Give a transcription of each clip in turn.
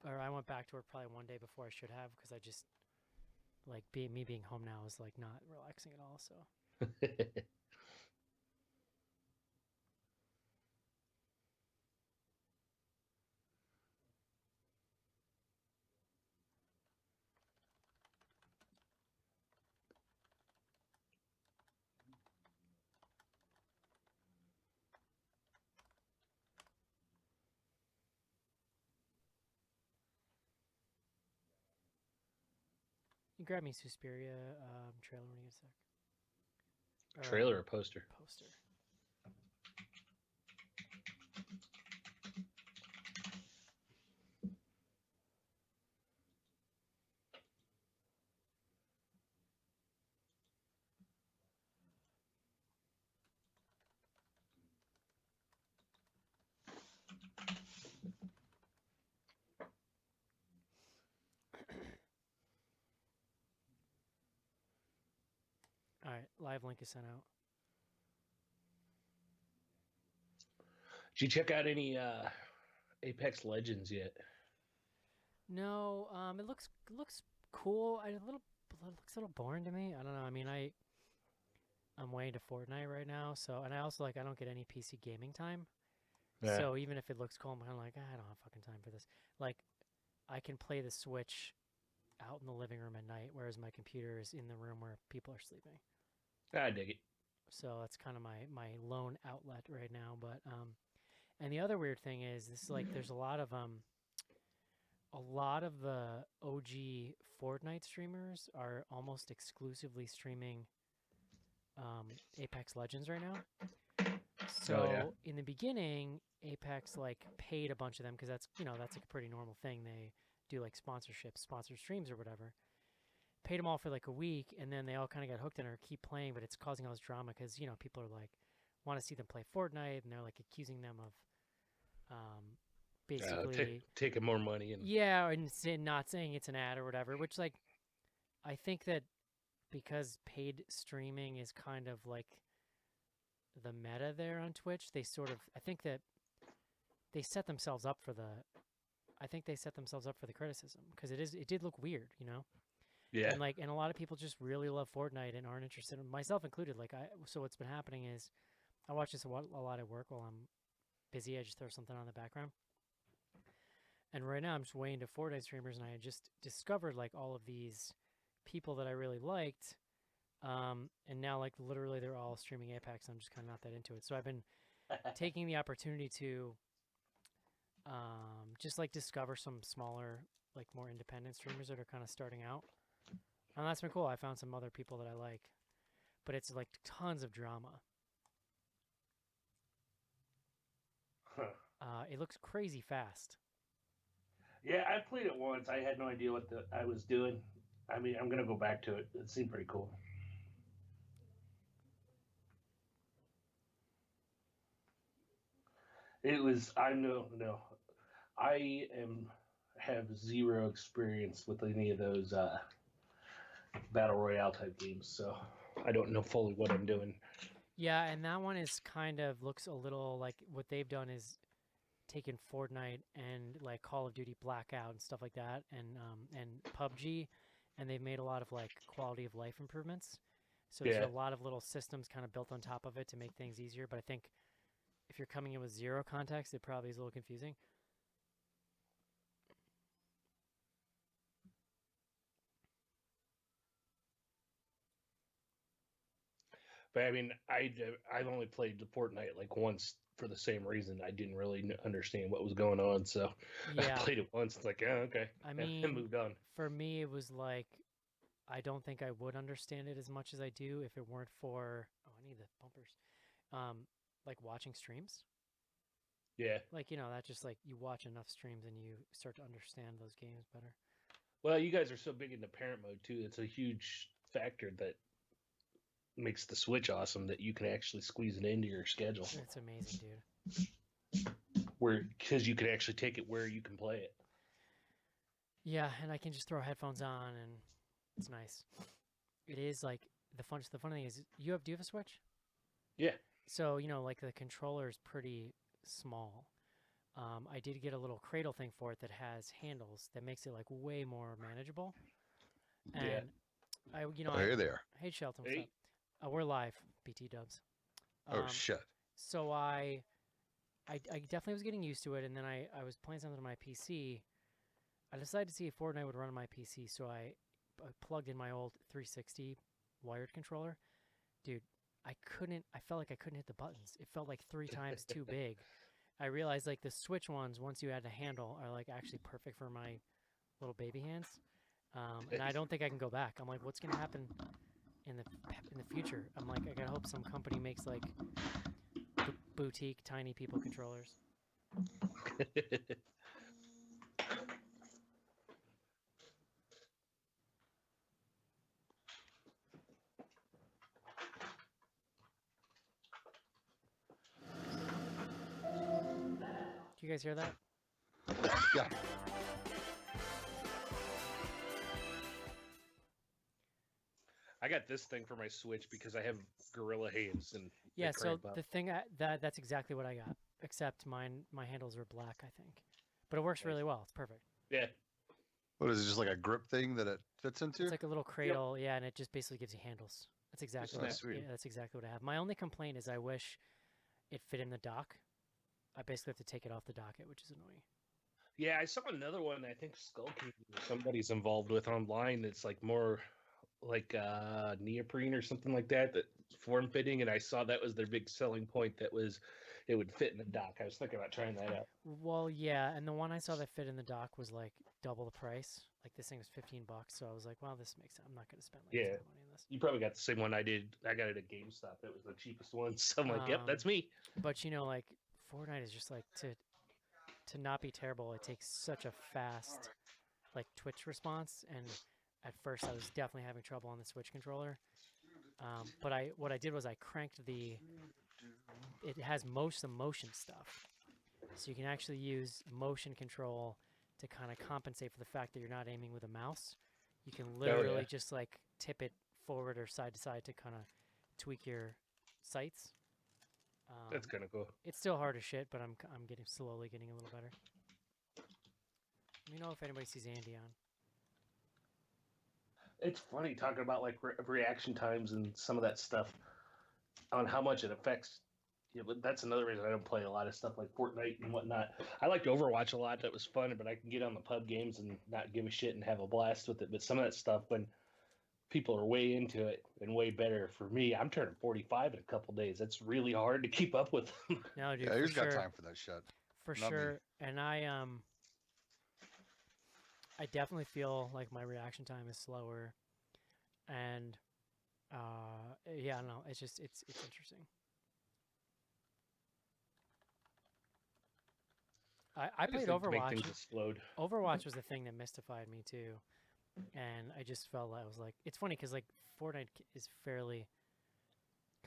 or I went back to work probably one day before I should have because I just like me being home now is like not relaxing at all. So you grab me Suspiria trailer when you get a sec, or Trailer or poster? poster. All right, live link is sent out. Did you check out any Apex Legends yet? No, it looks cool. It looks a little boring to me. I don't know. I mean, I'm way into Fortnite right now, so and I also like I don't get any PC gaming time. Yeah. So even if it looks cool, I'm kind of like, I don't have fucking time for this. Like I can play the Switch out in the living room at night, whereas my computer is in the room where people are sleeping. I dig it. So that's kind of my lone outlet right now. But and the other weird thing is this is like there's a lot of the OG Fortnite streamers are almost exclusively streaming Apex Legends right now. Oh yeah. So in the beginning, Apex like paid a bunch of them because that's like a pretty normal thing. They do like sponsorships, sponsored streams or whatever. Paid them all for like a week, and then they all kind of got hooked and are keep playing, but it's causing all this drama because people are like want to see them play Fortnite, and they're like accusing them of um, basically Taking more money and yeah, and not saying it's an ad or whatever. Which like I think that because paid streaming is kind of like the meta there on Twitch, they sort of I think that they set themselves up for the I think they set themselves up for the criticism because it did look weird, yeah. and a lot of people just really love Fortnite and aren't interested, myself included. So what's been happening is I watch this a lot at work while I'm busy. I just throw something on the background, and right now I'm just way into Fortnite streamers, and I just discovered like all of these people that I really liked, and now like literally they're all streaming Apex. And I'm just kind of not that into it, so I've been taking the opportunity to just like discover some smaller, like more independent streamers that are kind of starting out. And that's been cool. I found some other people that I like, but it's like tons of drama. Huh. It looks crazy fast. Yeah, I played it once. I had no idea what I was doing. I mean, I'm gonna go back to it. It seemed pretty cool. It was. I know. No, I am have zero experience with any of those battle royale type games, so I don't know fully what I'm doing. Yeah, and that one is kind of looks a little like what they've done is taken Fortnite and like Call of Duty Blackout and stuff like that, and PUBG, and they've made a lot of like quality of life improvements. So there's a Yeah, lot of little systems kind of built on top of it to make things easier. But I think if you're coming in with zero context, it probably is a little confusing. but I mean, I've only played the Fortnite like once for the same reason. I didn't really understand what was going on, so I Yeah, played it once. It's like, oh, okay, I and mean, moved on. for me, it was like I don't think I would understand it as much as I do if it weren't for I need the bumpers. Um, like watching streams. Yeah. Like, that just like you watch enough streams and you start to understand those games better. Well, you guys are so big into parent mode too. It's a huge factor that makes the Switch awesome that you can actually squeeze it into your schedule. It's amazing, dude. Where because you can actually take it where you can play it. Yeah, and I can just throw headphones on and it's nice. It is like the funny thing is do you have a Switch? Yeah. So, like the controller is pretty small. I did get a little cradle thing for it that has handles that makes it like way more manageable. Yeah. And I, Oh, hey there. hey Shelton, what's Hey. up? We're live, BT Dubs. Oh, shit. So I definitely was getting used to it, and then I was playing something on my PC. I decided to see if Fortnite would run on my PC, so I plugged in my old 360 wired controller. Dude, I felt like I couldn't hit the buttons. It felt like 3 times too big. I realized like the Switch ones, once you add a handle, are like actually perfect for my little baby hands. And I don't think I can go back. I'm like, what's gonna happen in the future? I'm like, I gotta hope some company makes like boutique tiny people controllers. Do you guys hear that? Yeah. I got this thing for my Switch because I have gorilla hands and Yeah. they So cramp up. the thing that's exactly what I got. Except my handles are black, I think, but it works Nice. really well. It's perfect. Yeah. What is it? Just like a grip thing that it fits into? It's like a little cradle, yeah, and it just basically gives you handles. That's exactly Oh, sweet. yeah, that's exactly what I have. My only complaint is I wish it fit in the dock. I basically have to take it off the docket, which is annoying. Yeah, I saw another one. I think Skull King or somebody's involved with online. It's like more like neoprene or something like that. That form fitting, and I saw that was their big selling point. That was it would fit in the dock. I was thinking about trying that out. Well, yeah, and the one I saw that fit in the dock was like double the price. Like this thing was $15, so I was like, well, this makes sense. I'm not going to spend like this Yeah. kind of money on this. You probably got the same one I did. I got it at GameStop. That was the cheapest one. So I'm like, yep, that's me. But like Fortnite is just like to not be terrible. It takes such a fast like Twitch response, and at first I was definitely having trouble on the Switch controller. But what I did was I cranked it has most of the motion stuff, so you can actually use motion control to kind of compensate for the fact that you're not aiming with a mouse. You can literally just like tip it forward or side to side to kind of tweak your sights. That's kind of cool. It's still hard as shit, but I'm slowly getting a little better. Let me know if anybody sees Andy on. It's funny talking about like reaction times and some of that stuff on how much it affects. Yeah, but that's another reason I don't play a lot of stuff like Fortnite and whatnot. I liked Overwatch a lot. That was fun, but I can get on the pub games and not give a shit and have a blast with it. But some of that stuff, when people are way into it and way better, for me, I'm turning 45 in a couple days. That's really hard to keep up with. No, dude, Yeah, for who's got sure, time for that shit? for Not me. sure. And I definitely feel like my reaction time is slower, and yeah, I don't know. It's just it's interesting. I played just like to make Overwatch. things explode. Overwatch was the thing that mystified me too, and I just felt I was like, it's funny because like Fortnite is fairly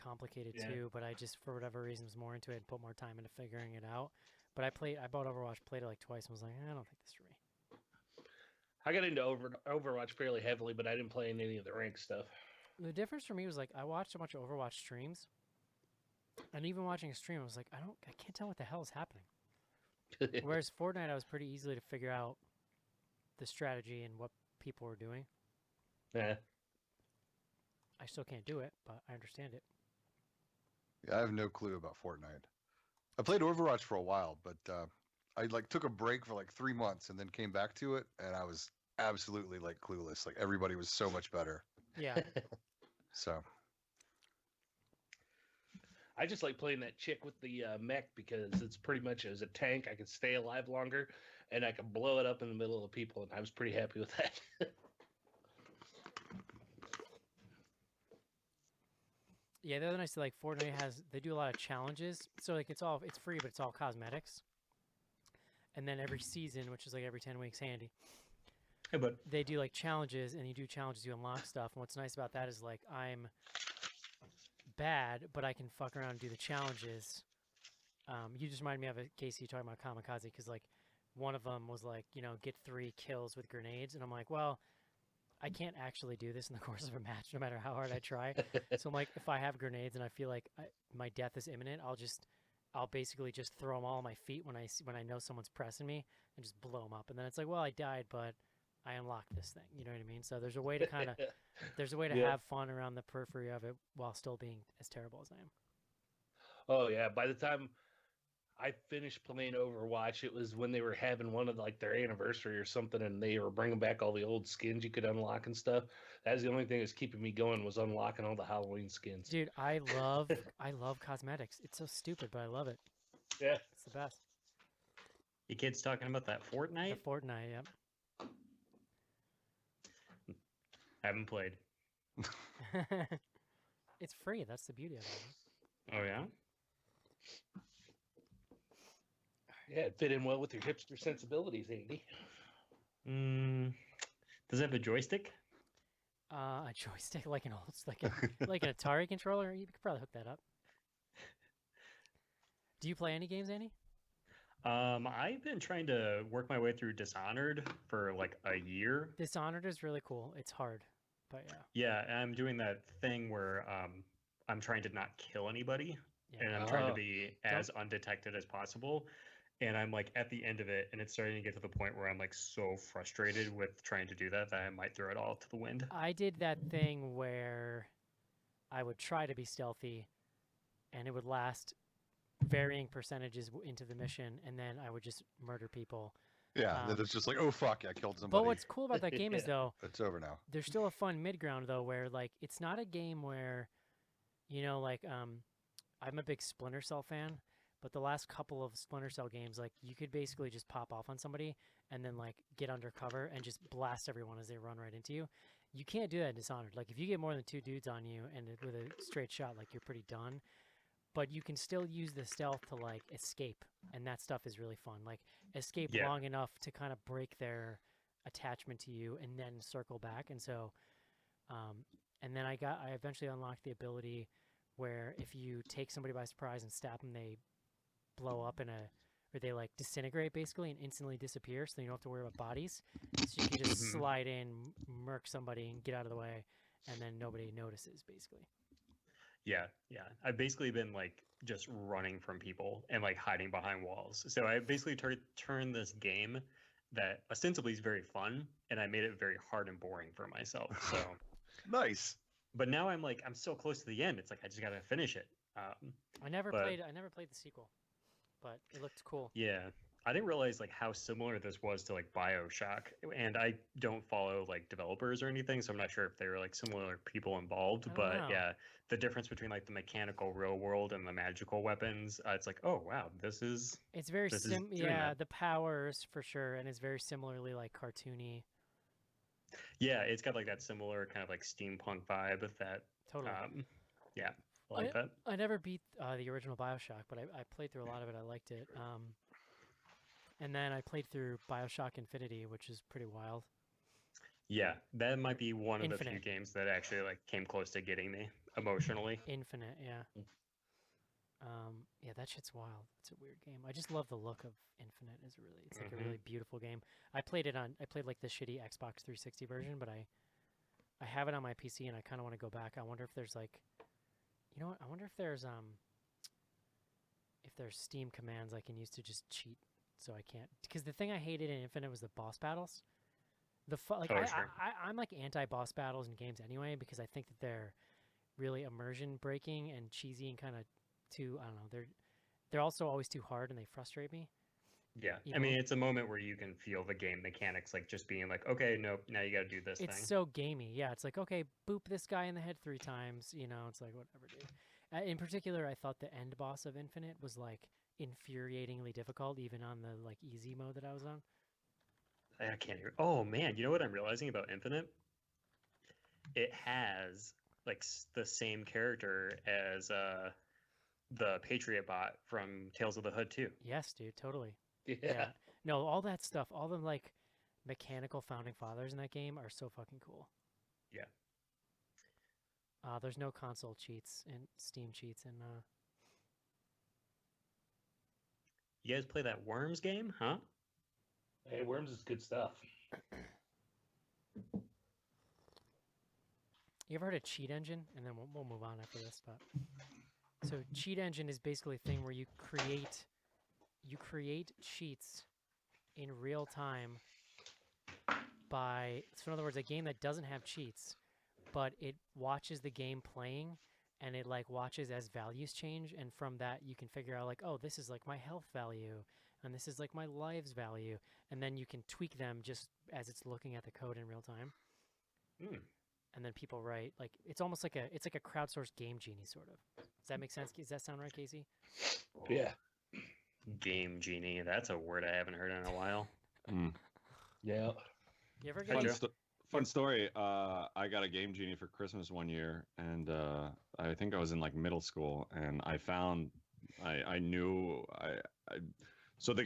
complicated too, but I just for whatever reason was more into it and put more time into figuring it out. But I bought Overwatch, played it like twice, and was like, I don't think this is for me. I got into Overwatch fairly heavily, but I didn't play in any of the rank stuff. The difference for me was like I watched a bunch of Overwatch streams, and even watching a stream, I was like, I can't tell what the hell is happening. Whereas Fortnite, I was pretty easily to figure out the strategy and what people were doing. Yeah. I still can't do it, but I understand it. Yeah, I have no clue about Fortnite. I played Overwatch for a while, but I like took a break for like 3 months and then came back to it, and I was absolutely like clueless. Like everybody was so much better. Yeah. So I just like playing that chick with the mech because it's pretty much as a tank. I can stay alive longer, and I can blow it up in the middle of people, and I was pretty happy with that. Yeah, the other nice thing, like Fortnite they do a lot of challenges. So like it's free, but it's all cosmetics. And then every season, which is like every 10 weeks, handy. Hey, bud. They do like challenges, and you do challenges, you unlock stuff. And what's nice about that is like I'm bad, but I can fuck around and do the challenges. You just reminded me of a Casey talking about kamikaze, because like one of them was like, get 3 kills with grenades, and I'm like, well, I can't actually do this in the course of a match, no matter how hard I try. So I'm like, if I have grenades and I feel like my death is imminent, I'll I'll basically just throw them all on my feet when I know someone's pressing me and just blow them up. And then it's like, well, I died, but I unlocked this thing. You know what I mean? So there's a way to Yeah. have fun around the periphery of it while still being as terrible as I am. Oh yeah. By the time I finished playing Overwatch, it was when they were having one of like their anniversary or something, and they were bringing back all the old skins you could unlock and stuff. That's the only thing that's keeping me going was unlocking all the Halloween skins. Dude, I love cosmetics. It's so stupid, but I love it. Yeah. It's the best. You kids talking about that The Fortnite? Fortnite, yep. Haven't played. It's free. That's the beauty of it. Oh yeah. Yeah, it fit in well with your hipster sensibilities, Andy. Does it have a joystick? A joystick, like an old, like an Atari controller. You could probably hook that up. Do you play any games, Andy? I've been trying to work my way through Dishonored for like a year. Dishonored is really cool. It's hard, but yeah. Yeah, I'm doing that thing where I'm trying to not kill anybody, Yeah. and I'm trying to Oh. be as undetected as possible. And I'm like at the end of it, and it's starting to get to the point where I'm like so frustrated with trying to do that I might throw it all to the wind. I did that thing where I would try to be stealthy, and it would last varying percentages into the mission, and then I would just murder people. Yeah, then it's just like, oh fuck, I killed somebody. But what's cool about that game is Yeah. though, It's over now. there's still a fun mid ground though, where like it's not a game where, like I'm a big Splinter Cell fan, but the last couple of Splinter Cell games, like you could basically just pop off on somebody and then like get under cover and just blast everyone as they run right into you. You can't do that in Dishonored. Like if you get more than 2 dudes on you and with a straight shot, like you're pretty done. But you can still use the stealth to like escape, and that stuff is really fun. Like escape Yeah. long enough to kind of break their attachment to you, and then circle back. And so, and then I eventually unlocked the ability where if you take somebody by surprise and stab them, they blow up or they like disintegrate basically and instantly disappear. So you don't have to worry about bodies. So you can just Mhm. slide in, murk somebody, and get out of the way, and then nobody notices basically. Yeah. I've basically been like just running from people and like hiding behind walls. So I basically turned this game that ostensibly is very fun, and I made it very hard and boring for myself. So, Nice. but now I'm so close to the end. It's like I just gotta finish it. I never But- played the sequel, but it looked cool. Yeah. I didn't realize like how similar this was to like BioShock, and I don't follow like developers or anything, so I'm not sure if they were like similar people involved. I don't But know. yeah, the difference between like the mechanical real world and the magical weapons, it's like, oh wow, this is It's very This is doing yeah, that. the powers for sure, and it's very similarly like cartoony. yeah, it's got like that similar kind of like steampunk vibe with that. Totally. Yeah, I like that. I never beat the original BioShock, but I played through a lot of it. I liked it. And then I played through BioShock Infinity, which is pretty wild. Yeah, that might be one of the few Infinite. games that actually like came close to getting me emotionally. Infinite, yeah. Yeah, that shit's wild. It's a weird game. I just love the look of Infinite. It's like a really beautiful game. I played like the shitty Xbox 360 version, but I have it on my PC and I kind of want to go back. I wonder if there's like, you know what? I wonder if there's Steam commands I can use to just cheat so I can't. Because the thing I hated in Infinite was the boss battles. Oh, sure. I'm like anti-boss battles in games anyway because I think that they're really immersion breaking and cheesy and kind of too, I don't know, they're also always too hard and they frustrate me. Yeah, You I mean, know? it's a moment where you can feel the game mechanics, like just being like, okay, nope, now you got to do this It's thing. so gamey. Yeah, it's like, okay, boop this guy in the head 3 times, it's like whatever, dude. In particular, I thought the end boss of Infinite was like infuriatingly difficult even on the like easy mode that I was on. I can't hear. Oh man, you know what I'm realizing about Infinite? It has like the same character as the Patriot bot from Tales of the Hood too. Yes, dude, totally. Yeah. Yeah. No, all that stuff, all the like mechanical founding fathers in that game are so fucking cool. Yeah. There's no console cheats and Steam cheats and You guys play that Worms game, huh? Hey, Worms is good stuff. you ever heard of Cheat Engine? And then we'll move on after this, but So cheat engine is basically a thing where you create cheats in real time so in other words, a game that doesn't have cheats, but it watches the game playing and it like watches as values change, and from that you can figure out like, oh, this is like my health value and this is like my lives value, and then you can tweak them just as it's looking at the code in real time. Hmm. And then people write like it's almost like a crowdsourced game genie sort of. Does that make sense? Does that sound right, Casey? Yeah. Game genie. That's a word I haven't heard in a while. Mm. Yeah. You ever Hi, get Joe. Fun story. I got a game genie for Christmas one year, and I think I was in like middle school, and I found I knew I so the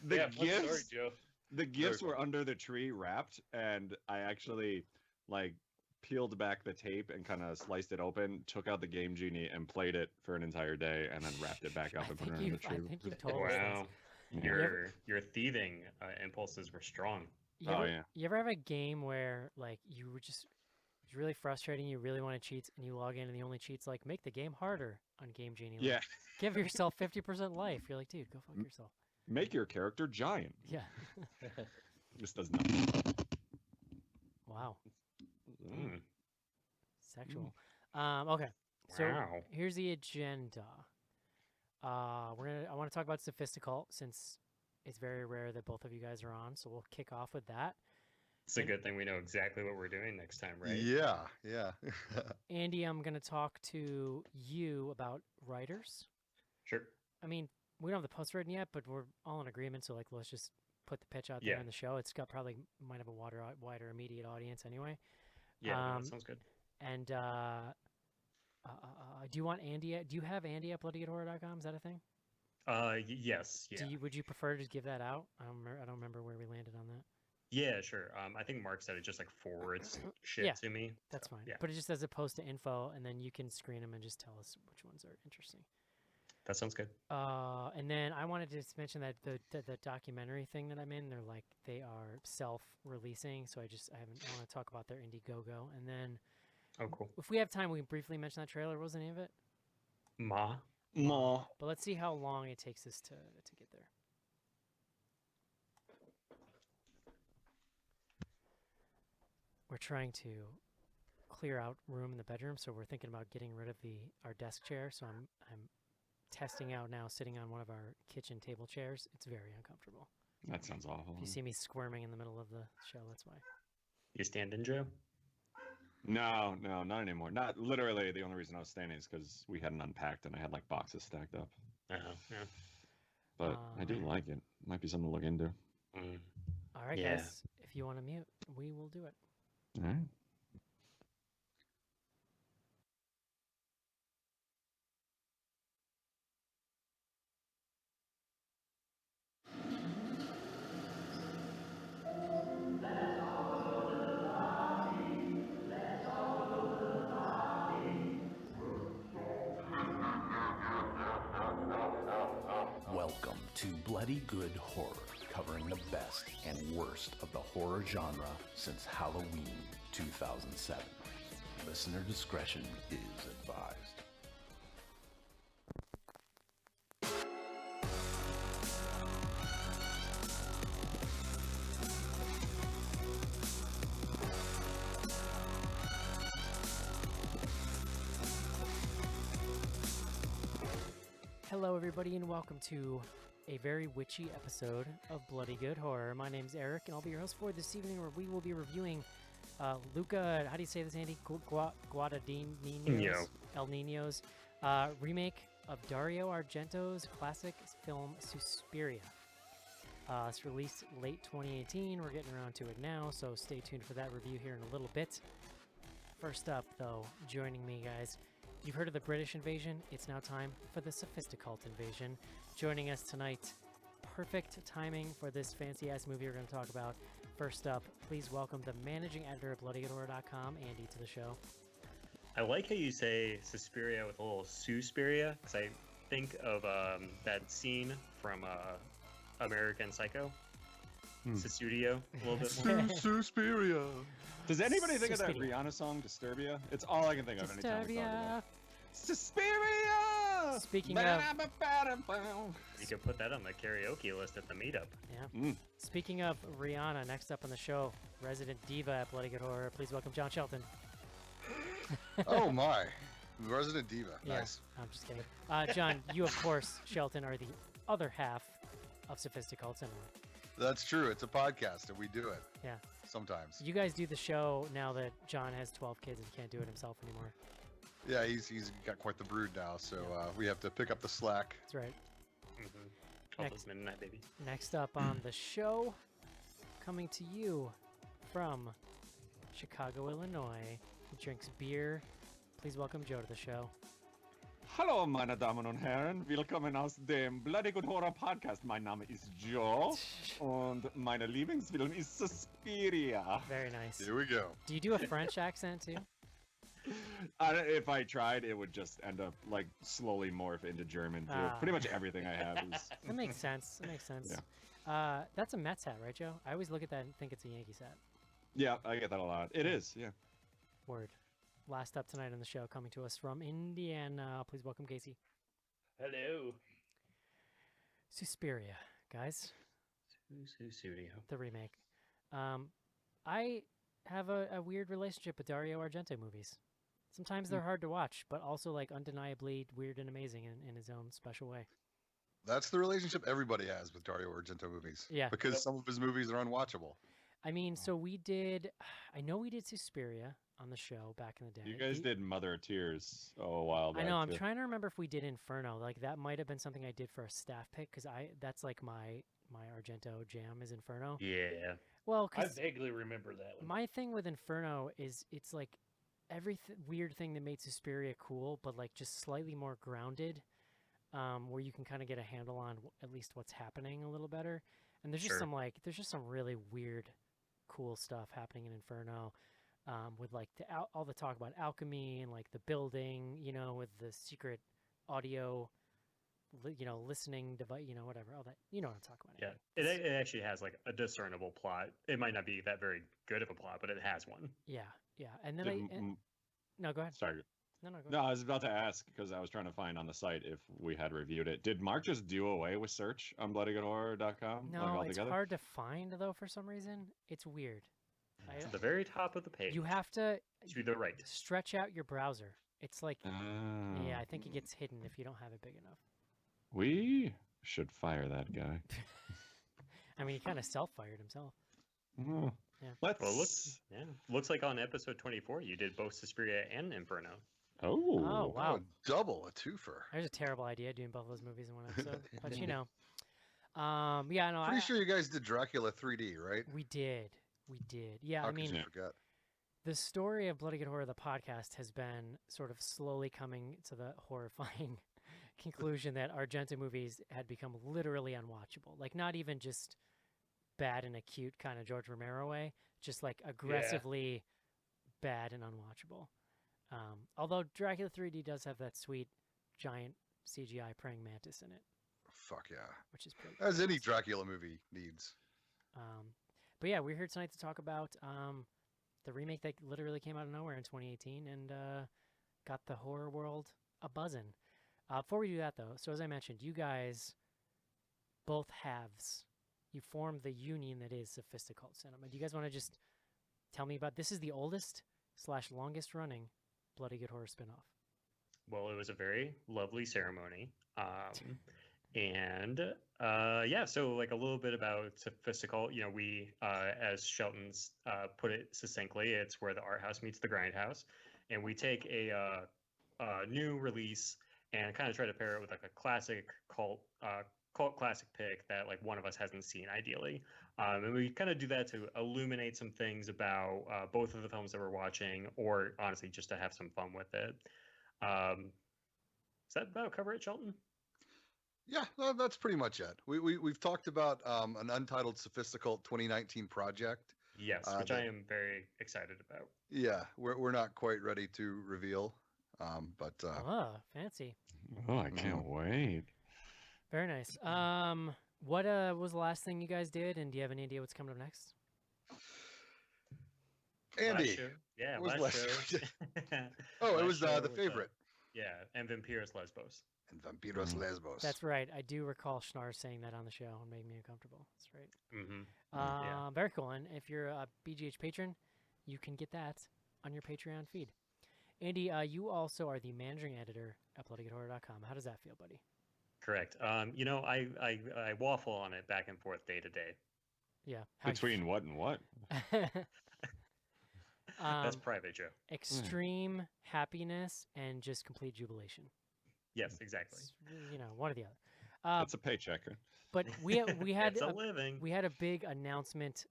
the Yeah, fun gifts story, Joe. the gifts Very were under the tree wrapped, and I actually like peeled back the tape and kind of sliced it open, took out the game genie, and played it for an entire day, and then wrapped it back up I and put it think under the tree. I think you've told us this. Wow. Yeah. Your thieving impulses were strong. You Oh, ever, yeah. you ever have a game where like you were just it's really frustrating, you really want to cheat, and you log in and the only cheat's like make the game harder on Game Genie. Like, Yeah. give yourself 50% life. You're like, dude, go fuck yourself. Make your character giant. Yeah. This does nothing. Wow. Mm. Sexual. Okay. So Wow. here's the agenda. I want to talk about Sophisticult since it's very rare that both of you guys are on, so we'll kick off with that. It's a good thing we know exactly what we're doing next time, right? Yeah, yeah. Andy, I'm going to talk to you about writers. Sure. I mean, we don't have the post written yet, but we're all in agreement, so like let's just put the pitch out there Yeah. in the show. It's got probably might have a wider immediate audience anyway. Yeah, no, Um, that sounds good. And do you want Andy? Do you have Andy at bloodygoothorror.com? Is that a thing? Yes, yeah. Would you prefer to just give that out? I don't remember where we landed on that. Yeah, sure. I think Mark said it just like forwards shit Yeah, to me. That's so, fine. Yeah, But it just as opposed to info, and then you can screen them and just tell us which ones are interesting. that sounds good. And then I wanted to just mention that the documentary thing that I'm in, they are self-releasing, so I want to talk about their Indiegogo. And then Oh, cool. if we have time, we can briefly mention that trailer. What was the name of it? Ma. Maw. But let's see how long it takes us to get there. We're trying to clear out room in the bedroom, so we're thinking about getting rid of our desk chair. So I'm testing out now, sitting on one of our kitchen table chairs. It's very uncomfortable. That sounds awful. If you see me squirming in the middle of the show, that's why. You standing, Joe? No, not anymore. Not literally. The only reason I was standing is because we hadn't unpacked and I had like boxes stacked up. Yeah. But I do like it. Might be something to look into. Mm. All right, Yeah. guys. If you want to mute, we will do it. All right. Welcome to Bloody Good Horror, covering the best and worst of the horror genre since Halloween 2007. Listener discretion is advised. Hello, everybody, and welcome to a very witchy episode of Bloody Good Horror. My name's Eric, and I'll be your host for this evening, where we will be reviewing Luca. How do you say this, Andy? Guadagnino's El Niño's remake of Dario Argento's classic film Suspiria. It's released late 2018. We're getting around to it now, so stay tuned for that review here in a little bit. First up, though, joining me, guys. You've heard of the British invasion. It's now time for the Sophisticult invasion. Joining us tonight, perfect timing for this fancy-ass movie we're going to talk about. First up, please welcome the managing editor of BloodyGoodHorror.com, Andy, to the show. I like how you say Suspiria with a little Suspiria, because I think of that scene from American Psycho Sustudio a little bit more. Suspiria. Does anybody think of that Suspiria. Rihanna song, Disturbia? It's all I can think of anytime we talk about Suspiria! Speaking of- You could put that on the karaoke list at the meetup. Yeah. Speaking of Rihanna, next up on the show, resident diva at Bloody Good Horror. Please welcome John Shelton. Oh my, Resident Diva. Yeah, Nice. I'm just kidding. John, you of course, Shelton, are the other half of Sophisticult Cinema. That's true. It's a podcast, and we do it. Yeah. Sometimes. You guys do the show now that John has 12 kids and can't do it himself anymore. Yeah, he's got quite the brood now, so we have to pick up the slack. That's right. Mm-hmm. All those midnight, baby. Next up on the show, coming to you from Chicago, Illinois. He drinks beer. Please welcome Joe to the show. Hallo, meine Damen und Herren. Willkommen aus dem Bloody Good Horror Podcast. Mein Name ist Joe und meine Lieblingsfilm ist Suspiria. Very nice. Here we go. Do you do a French accent too? If I tried, it would just end up like slowly morph into German too. Ah. Pretty much everything I have is. That makes sense. That makes sense. That's a Mets hat, right, Joe? I always look at that and think it's a Yankees hat. Yeah, I get that a lot. It is, yeah. Word. Last up tonight on the show, coming to us from Indiana. Please welcome Casey. Hello. Suspiria, guys. Studio. The remake. I have a weird relationship with Dario Argento movies. Sometimes they're hard to watch, but also like undeniably weird and amazing in his own special way. That's the relationship everybody has with Dario Argento movies. Yeah. Because some of his movies are unwatchable. I mean, so we did. I know we did Suspiria on the show back in the day. You guys did Mother of Tears a while back. I know. I'm too. trying to remember if we did Inferno. Like that might have been something I did for a staff pick because that's like my Argento jam is Inferno. Yeah. Well, I 'cause vaguely remember that one. my thing with Inferno is it's like every weird thing that made Suspiria cool, but like just slightly more grounded, where you can kind of get a handle on at least what's happening a little better. And there's just some really weird, cool stuff happening in Inferno, with like all the talk about alchemy and like the building, with the secret audio, listening device, whatever, all that, what I'm talking about. Yeah. It actually has like a discernible plot. It might not be that very good of a plot, but it has one. Yeah. And then no, go ahead. Sorry. No, go No, ahead. I was about to ask because I was trying to find on the site if we had reviewed it. Did Mark just do away with search on bloodygoodhorror.com? No, like, it's altogether? hard to find though for some reason. It's weird. It's at the very top of the page. You have to to the right. stretch out your browser. It's like, Oh. yeah, I think it gets hidden if you don't have it big enough. We should fire that guy. I mean, he kind of self-fired himself. Oh. Yeah. Let's. Well, looks like on episode 24 you did both Suspiria and Inferno. Oh. Oh, wow. Oh, double, a twofer. There's a terrible idea doing both those movies in one episode, but yeah, no, Pretty sure you guys did Dracula 3D, right? we did. Yeah, How I could mean, you forget? the story of Bloody Good Horror, the podcast, has been sort of slowly coming to the horrifying conclusion that Argento movies had become literally unwatchable. Like, not even just bad in a cute kind of George Romero way, just like aggressively bad and unwatchable. Although Dracula 3D does have that sweet giant CGI praying mantis in it, Fuck yeah. which is pretty As cool. any Dracula movie needs. But yeah, we're here tonight to talk about the remake that literally came out of nowhere in 2018 and got the horror world a buzzin'. Before we do that, though, so as I mentioned, you guys, both halves, you formed the union that is Sophisticult Cinema. Do you guys want to just tell me about this? Is the oldest / longest running Bloody Good Horror spinoff. Well, it was a very lovely ceremony. So like a little bit about Sophisticult, we, as Shelton's put it succinctly, it's where the art house meets the grindhouse. And we take a new release and kind of try to pair it with like a classic cult classic pick that like one of us hasn't seen ideally. And we kind of do that to illuminate some things about both of the films that we're watching, or honestly, just to have some fun with it. Does that about cover it, Shelton? Yeah, no, that's pretty much it. We've talked about an untitled Sophisticult 2019 project. Yes, which I am very excited about. Yeah, we're not quite ready to reveal, but Oh, fancy. Oh, I can't wait. Very nice. What was the last thing you guys did, and do you have any idea what's coming up next? Andy, Last show. Yeah, what was last last show. oh, it Last was show the favorite. Yeah, and Vampiros Lesbos. And Vampiros Mhm. Lesbos. That's right. I do recall Schnar saying that on the show and making me uncomfortable. That's right. Mm-hmm. Yeah. Very cool. And if you're a BGH patron, you can get that on your Patreon feed. Andy, you also are the managing editor at bloodygoodhorror.com. How does that feel, buddy? Correct. You know, I waffle on it back and forth day to day. Yeah. How you Between what and what? That's um, private, Joe. extreme happiness and just complete jubilation. Yes, exactly. It's, you know, one or the other. That's a paycheck. But we had It's a living. we had a big announcement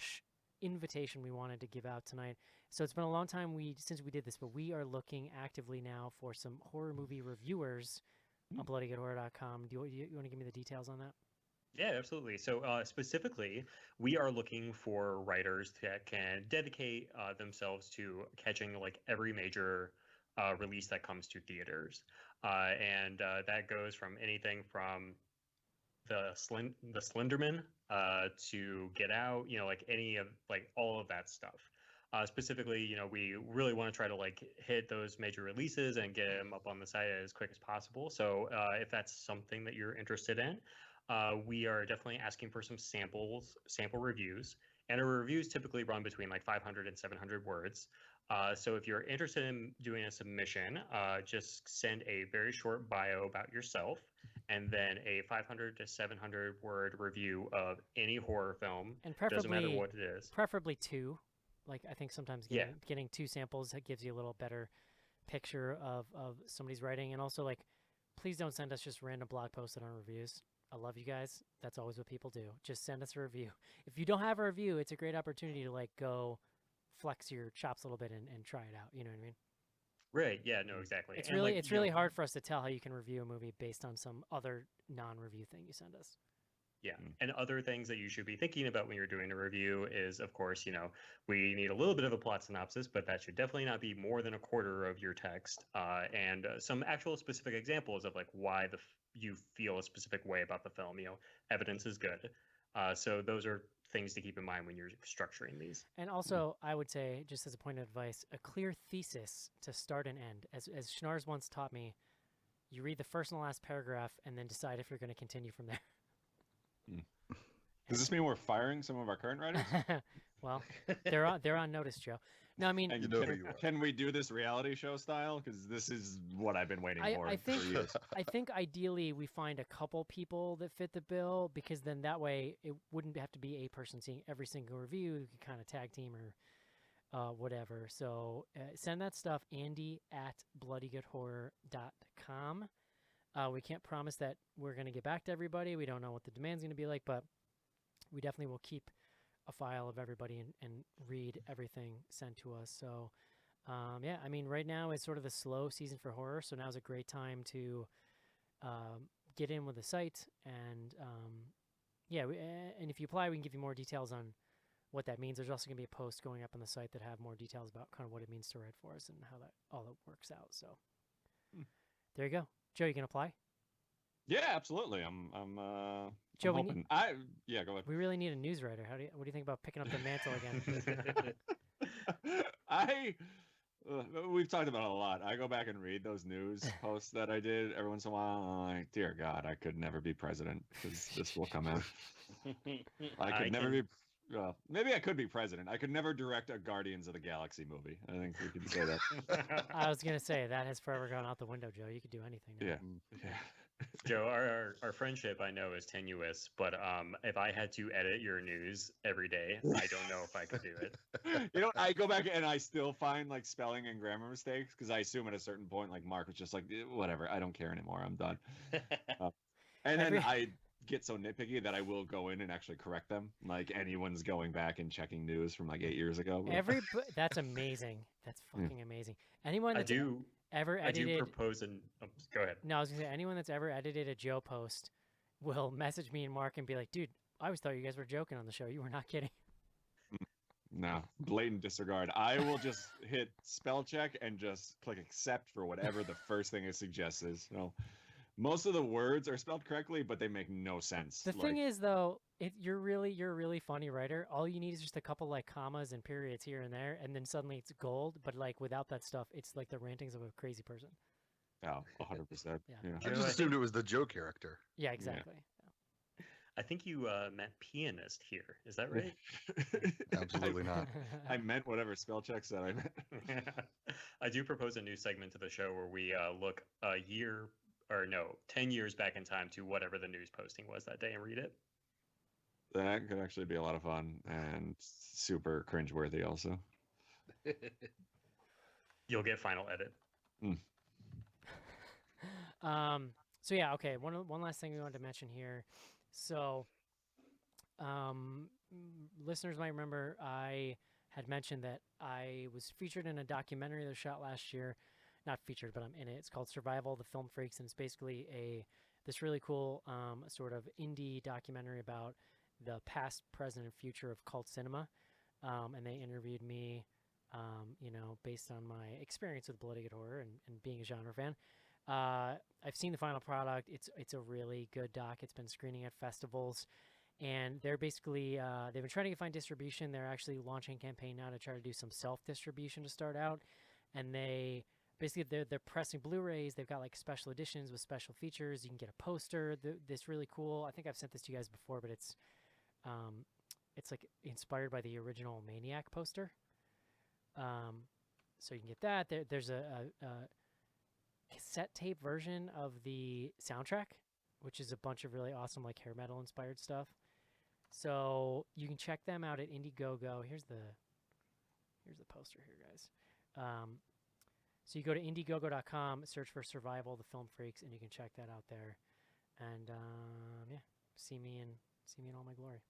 / invitation we wanted to give out tonight. So it's been a long time since we did this, but we are looking actively now for some horror movie reviewers on bloodygoodhorror.com. Do you want to give me the details on that? Yeah, absolutely. So specifically, we are looking for writers that can dedicate themselves to catching like every major release that comes to theaters, and that goes from anything from the Slenderman to Get Out. You know, like any of like all of that stuff. Specifically, you know, we really want to try to like hit those major releases and get them up on the site as quick as possible. So if that's something that you're interested in, we are definitely asking for some sample reviews. And our reviews typically run between like 500 and 700 words. So if you're interested in doing a submission, just send a very short bio about yourself and then a 500 to 700 word review of any horror film. And Doesn't matter preferably what it is. preferably two. Like I think sometimes Yeah. getting two samples that gives you a little better picture of somebody's writing. And also like please don't send us just random blog posts on our reviews. I love you guys. That's always what people do. Just send us a review. If you don't have a review, it's a great opportunity to like go flex your chops a little bit and try it out. You know what I mean? Right. Yeah. No. Exactly. It's And, really like, it's you really know, hard for us to tell how you can review a movie based on some other non-review thing you send us. Yeah. Mm. And other things that you should be thinking about when you're doing a review is, of course, you know, we need a little bit of a plot synopsis, but that should definitely not be more than a quarter of your text. And some actual specific examples of like why you feel a specific way about the film. You know, evidence is good. So those are things to keep in mind when you're structuring these. And also, I would say, just as a point of advice, a clear thesis to start and end. As Schnars once taught me, you read the first and last paragraph and then decide if you're going to continue from there. Does this mean we're firing some of our current writers? Well, they're on notice, Joe. No, I mean, And You know who can, you are. can we do this reality show style? Because this is what I've been waiting for I think for years. I think ideally we find a couple people that fit the bill because then that way it wouldn't have to be a person seeing every single review. You could kind of tag team or whatever. So send that stuff, Andy at bloodygoodhorror.com. We can't promise that we're going to get back to everybody. We don't know what the demand's going to be like, but we definitely will keep a file of everybody and read everything sent to us. So, yeah, I mean, right now is sort of the slow season for horror. So now's a great time to get in with the site. And, yeah, and if you apply, we can give you more details on what that means. There's also going to be a post going up on the site that have more details about kind of what it means to write for us and how that all that works out. So there you go. Joe, you can apply? Yeah, absolutely. I'm Joe, we hoping. Yeah, go ahead. We really need a news writer. What do you think about picking up the mantle again? We've talked about it a lot. I go back and read those news posts that I did every once in a while. And I'm like, dear God, I could never be president because this will come out. I could never be. Well, maybe I could be president. I could never direct a Guardians of the Galaxy movie. I think we could say that. I was gonna say that has forever gone out the window, Joe. You could do anything now. Yeah. Joe, our friendship I know is tenuous, but if I had to edit your news every day, I don't know if I could do it. You know, I go back and I still find like spelling and grammar mistakes because I assume at a certain point, like Mark was just like, whatever, I don't care anymore. I'm done. And then I get so nitpicky that I will go in and actually correct them. Like anyone's going back and checking news from like 8 years ago. That's amazing. That's fucking amazing. Anyone that's ever I edited. do propose an. Oh, go ahead. No, I was gonna say anyone that's ever edited a Joe post will message me and Mark and be like, "Dude, I always thought you guys were joking on the show. You were not kidding." No, blatant disregard. I will just hit spell check and just click accept for whatever the first thing it suggests is. So most of the words are spelled correctly, but they make no sense. The thing is, though, you're a really funny writer. All you need is just a couple like commas and periods here and there, and then suddenly it's gold. But like without that stuff, it's like the rantings of a crazy person. oh, 100%. Yeah. Yeah. I just assumed it was the Joe character. Yeah, exactly. I think you meant pianist here. Is that right? Absolutely not. I meant whatever spell check said I meant. I do propose a new segment to the show where we look 10 years back in time to whatever the news posting was that day and read it. That could actually be a lot of fun and super cringeworthy also. You'll get final edit. So yeah, okay. One last thing we wanted to mention here. So, listeners might remember I had mentioned that I was featured in a documentary that was shot last year. Not featured, but I'm in it. It's called Survival of the Film Freaks, and it's basically this really cool sort of indie documentary about the past, present, and future of cult cinema. And they interviewed me, based on my experience with Bloody Good Horror and being a genre fan. I've seen the final product. It's a really good doc. It's been screening at festivals, and they're basically they've been trying to find distribution. They're actually launching a campaign now to try to do some self-distribution to start out, and they're pressing Blu-rays. They've got like special editions with special features. You can get a poster. This really cool. I think I've sent this to you guys before, but it's like inspired by the original Maniac poster. So you can get that. There's a cassette tape version of the soundtrack, which is a bunch of really awesome like hair metal inspired stuff. So you can check them out at Indiegogo. Here's the poster here, guys. So you go to Indiegogo.com, search for Survival of the Film Freaks, and you can check that out there. And see me in all my glory.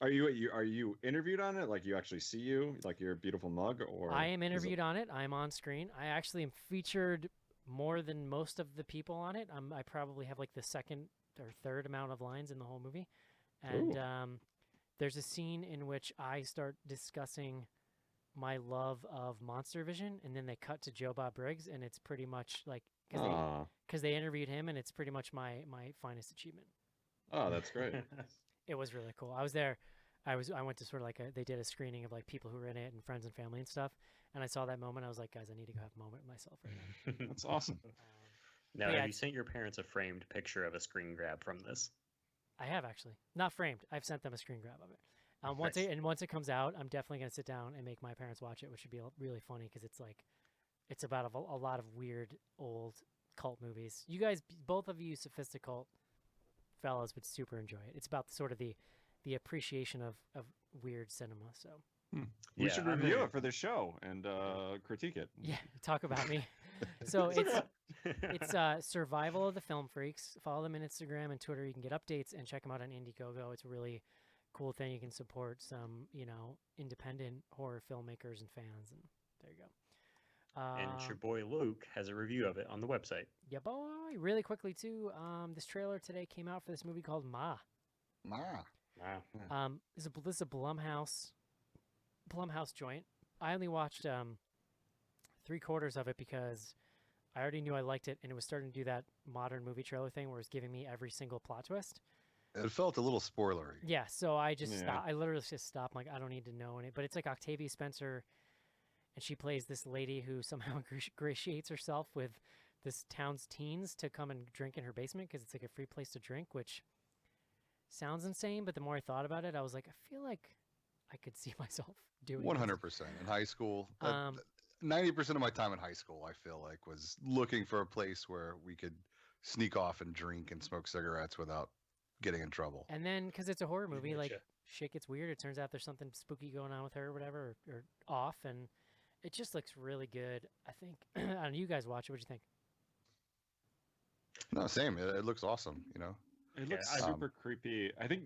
Are you interviewed on it? Like you actually see you, like your beautiful mug, or I am interviewed on it. I'm on screen. I actually am featured more than most of the people on it. I probably have like the second or third amount of lines in the whole movie. And there's a scene in which I start discussing my love of Monster Vision, and then they cut to Joe Bob Briggs, and it's pretty much like because they interviewed him, and it's pretty much my finest achievement. Oh, that's great. It was really cool. I was there. I went to sort of like they did a screening of like people who were in it and friends and family and stuff. And I saw that moment. I was like, guys, I need to go have a moment with myself right now. That's awesome. Now, have you sent your parents a framed picture of a screen grab from this? I have actually. Not framed. I've sent them a screen grab of it. Once it comes out, I'm definitely going to sit down and make my parents watch it, which would be really funny because it's about a lot of weird old cult movies. You guys, both of you sophisticult fellas would super enjoy it. It's about sort of the appreciation of weird cinema. So we should review it for the show and critique it. Yeah, talk about me. So it's Survival of the Film Freaks. Follow them on Instagram and Twitter. You can get updates and check them out on Indiegogo. It's a really cool thing. You can support some independent horror filmmakers and fans, and there you go. And your boy Luke has a review of it on the website. Yeah, boy. Really quickly too. This trailer today came out for this movie called Ma. Wow. This is a Blumhouse joint. I only watched 3/4 of it because I already knew I liked it, and it was starting to do that modern movie trailer thing where it's giving me every single plot twist. It felt a little spoilery. Yeah, so I just stopped. I literally just stopped. I'm like, I don't need to know any. But it's like Octavia Spencer, and she plays this lady who somehow ingratiates herself with this town's teens to come and drink in her basement because it's like a free place to drink, which sounds insane. But the more I thought about it, I was like, I feel like I could see myself doing 100% in high school. 90% of my time in high school, I feel like, was looking for a place where we could sneak off and drink and smoke cigarettes without getting in trouble. And then, because it's a horror movie, like shit gets weird. It turns out there's something spooky going on with her or whatever, or off, and it just looks really good. I think. I don't know, you guys watch it. What do you think? No, same. It looks awesome. It looks super creepy. I think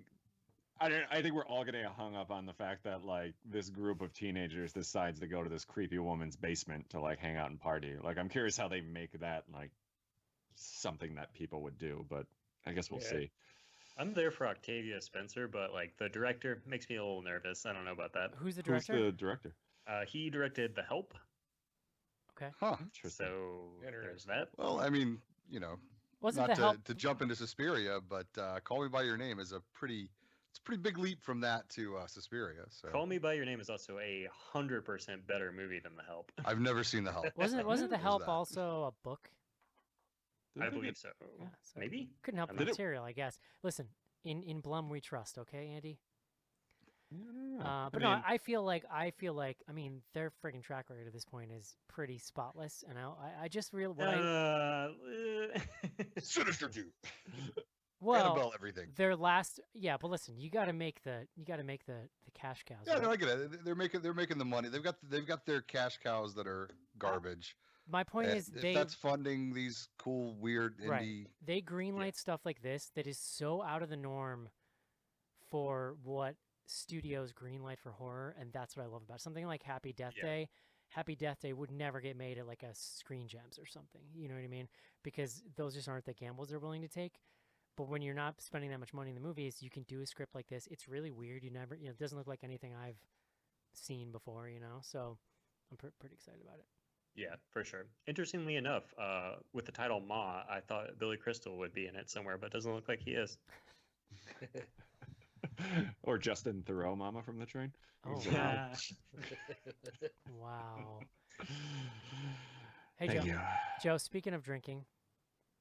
we're all getting hung up on the fact that like this group of teenagers decides to go to this creepy woman's basement to like hang out and party. Like I'm curious how they make that like something that people would do, but I guess we'll see. I'm there for Octavia Spencer, but like the director makes me a little nervous. I don't know about that. Who's the director? Who's the director? He directed The Help. Okay. Huh. So there's that. Well, I mean, you know, Wasn't not the help? to jump into Suspiria, but Call Me by Your Name is it's a pretty big leap from that to Suspiria. So Call Me by Your Name is also 100% better movie than The Help. I've never seen The Help. Wasn't the What was help that? also a book? I believe so. Yeah, so Maybe. couldn't help I the don't know. material, I guess. Listen, in Blum we trust, okay, Andy? I But mean, no, I feel like I mean their friggin' track record at this point is pretty spotless, and I just real what I Sinister 2. well Annabelle, everything. their last but listen, you got to make the cash cows. Yeah, right? no, I get it. They're making the money. They've got their cash cows that are garbage. My point is if they that's funding these cool, weird right. indie. They greenlight stuff like this that is so out of the norm for what studios greenlight for horror, and that's what I love about it. Something like Happy Death Yeah. Day. Happy Death Day would never get made at like a Screen Gems or something. You know what I mean? Because those just aren't the gambles they're willing to take. But when you're not spending that much money in the movies, you can do a script like this. It's really weird. It doesn't look like anything I've seen before. So I'm pretty excited about it. Yeah, for sure. Interestingly enough, with the title Ma, I thought Billy Crystal would be in it somewhere, but it doesn't look like he is. or Justin Theroux, Mama from the Train. Oh Exactly. wow! Wow. Hey Joe. Thank you. Joe, speaking of drinking,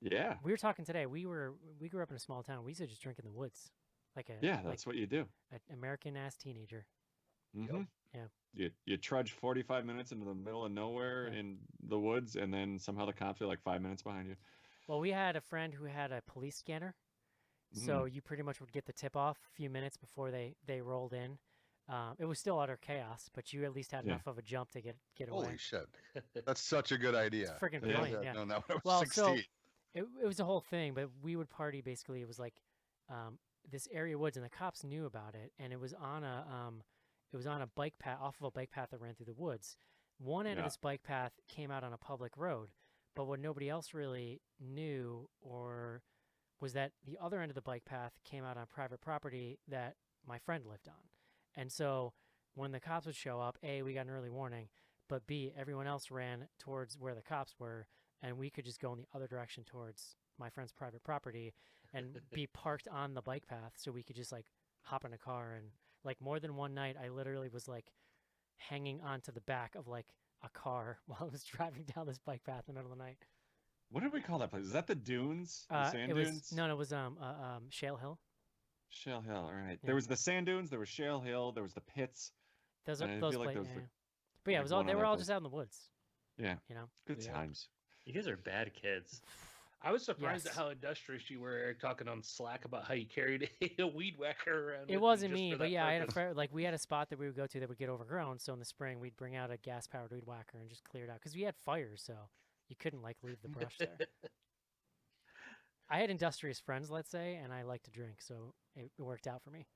Yeah, we were talking today. We grew up in a small town. We used to just drink in the woods, like yeah, that's what you do. an American ass teenager. Mm-hmm. Yeah. You trudge 45 minutes into the middle of nowhere Yeah. in the woods, and then somehow the cops are like 5 minutes behind you. Well, we had a friend who had a police scanner, so you pretty much would get the tip off a few minutes before they rolled in. It was still utter chaos, but you at least had Yeah. enough of a jump to get away. Holy shit! That's such a good idea. It's freaking Yeah. brilliant. Yeah. No, that when I was Well, 16. so it was a whole thing, but we would party basically. It was like this area of woods, and the cops knew about it, and it was on a bike path, off of a bike path that ran through the woods. One end of Yeah. this bike path came out on a public road, but what nobody else really knew or was that the other end of the bike path came out on private property that my friend lived on. And so when the cops would show up, A, we got an early warning, but B, everyone else ran towards where the cops were, and we could just go in the other direction towards my friend's private property and be parked on the bike path so we could just like hop in a car. And like more than one night, I literally was like hanging onto the back of like a car while I was driving down this bike path in the middle of the night. What did we call that place? Is that the dunes? The sand It was dunes? no, it was Shale Hill. Shale Hill. All right. Yeah. There was the sand dunes. There was Shale Hill. There was the pits. Those are I those feel like places. those were, But yeah, it like, was all one they other were all place. just out in the woods. Yeah. You know. Good Yeah. times. You guys are bad kids. I was surprised Yes. at how industrious you were, Eric, talking on Slack about how you carried a weed whacker around. with It you wasn't just me, for but that yeah, I had a purpose. like we had a spot that we would go to that would get overgrown. So in the spring, we'd bring out a gas-powered weed whacker and just clear it out because we had fires, so you couldn't like leave the brush there. I had industrious friends, let's say, and I like to drink, so it worked out for me.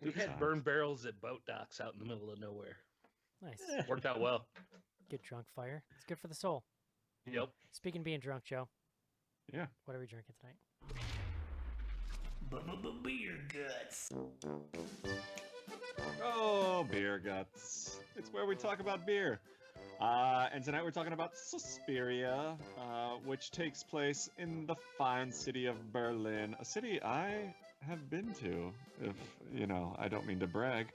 We Good had times. burn barrels at boat docks out in the middle of nowhere. Nice, Worked out well. good drunk fire. It's good for the soul. Yep. Speaking of being drunk, Joe, Yeah. what are we drinking tonight? Beer guts. Oh, beer guts. It's where we talk about beer. And tonight we're talking about Suspiria, which takes place in the fine city of Berlin, a city I have been to, if, I don't mean to brag.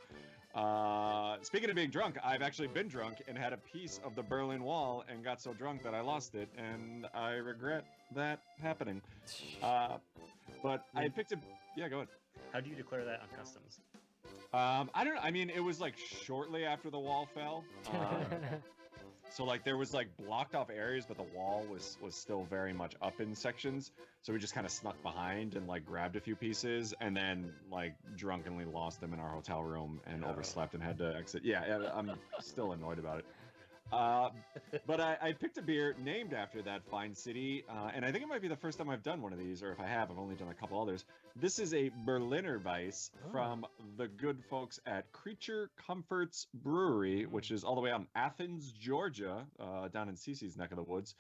Speaking of being drunk, I've actually been drunk and had a piece of the Berlin Wall and got so drunk that I lost it, and I regret that happening. But I picked a... Yeah, go ahead. How do you declare that on customs? I don't know. I mean, it was like shortly after the wall fell. So like there was like blocked off areas, but the wall was still very much up in sections. So we just kind of snuck behind and like grabbed a few pieces, and then like drunkenly lost them in our hotel room and overslept and had to exit. Yeah, I'm still annoyed about it. But I picked a beer named after that fine city, and I think it might be the first time I've done one of these, or if I have, I've only done a couple others. This is a Berliner Weiss from the good folks at Creature Comforts Brewery, which is all the way out in Athens, Georgia, down in Cece's neck of the woods.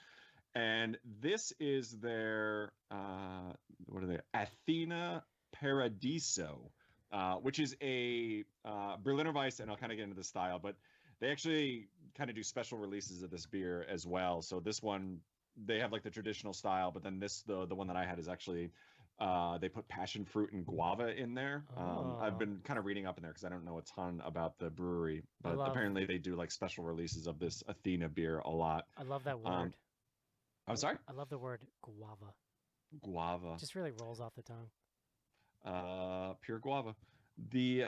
And this is their, what are they? Athena Paradiso, which is a Berliner Weiss, and I'll kind of get into the style, but they actually kind of do special releases of this beer as well. So this one they have like the traditional style, but then the one that I had is actually they put passion fruit and guava in there. I've Oh. been kind of reading up in there because I don't know a ton about the brewery, I but love- apparently they do like special releases of this Athena beer a lot. I love that word. I'm sorry, I love the word guava. guava. It just really rolls off the tongue. Pure guava. The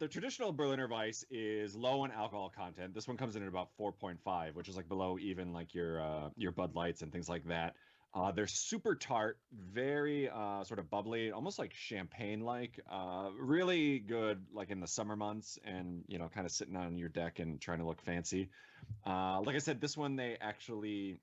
traditional Berliner Weiss is low in alcohol content. This one comes in at about 4.5, which is like below even like your Bud Lights and things like that. They're super tart, very sort of bubbly, almost like champagne-like. Really good, like in the summer months, and kind of sitting on your deck and trying to look fancy. Like I said, this one they actually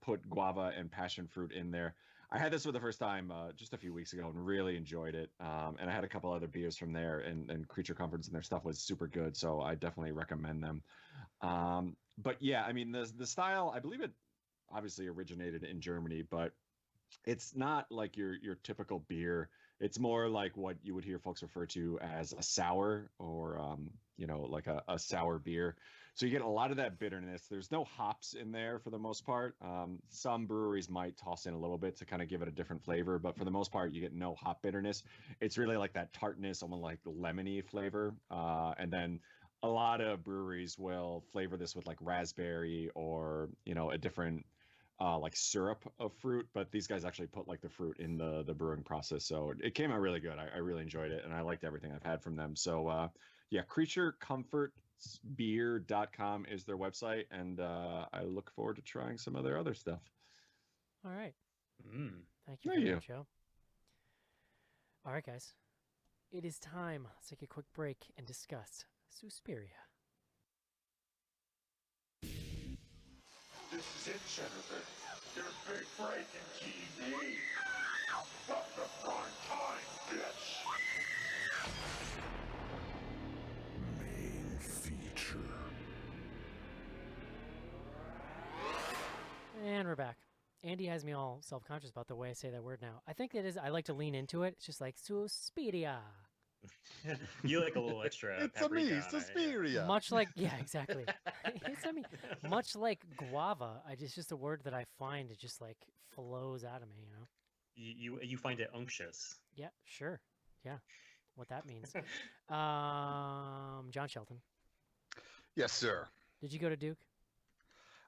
put guava and passion fruit in there. I had this for the first time just a few weeks ago and really enjoyed it. And I had a couple other beers from there, and Creature Comforts and their stuff was super good. So I definitely recommend them. But yeah, I mean, the style, I believe it obviously originated in Germany, but it's not like your typical beer. It's more like what you would hear folks refer to as a sour, or like a sour beer. So you get a lot of that bitterness. There's no hops in there for the most part. Some breweries might toss in a little bit to kind of give it a different flavor, but for the most part, you get no hop bitterness. It's really like that tartness, almost like lemony flavor. And then a lot of breweries will flavor this with like raspberry or a different like syrup of fruit, but these guys actually put like the fruit in the brewing process. So it came out really good. I really enjoyed it, and I liked everything I've had from them. So yeah, creaturecomfortsbeer.com is their website, and I look forward to trying some of their other stuff. All right. Mm. Thank you Thank for you. that, Joe. All right, guys. It is time. Let's take a quick break and discuss Suspiria. This is it, Jennifer. Your big breaking TV. From the prime time, bitch. Main feature. And we're back. Andy has me all self-conscious about the way I say that word now. I think it is. I like to lean into it. It's just like Suspiria. You like a little extra. It's a me, paprika on it, yeah. Suspiria. Much like, yeah, exactly. It's, I mean, much like guava. It's just a word that I find it just like flows out of me. You find it unctuous. Yeah, sure. Yeah, what that means. John Shelton, Yes, sir. did you go to Duke?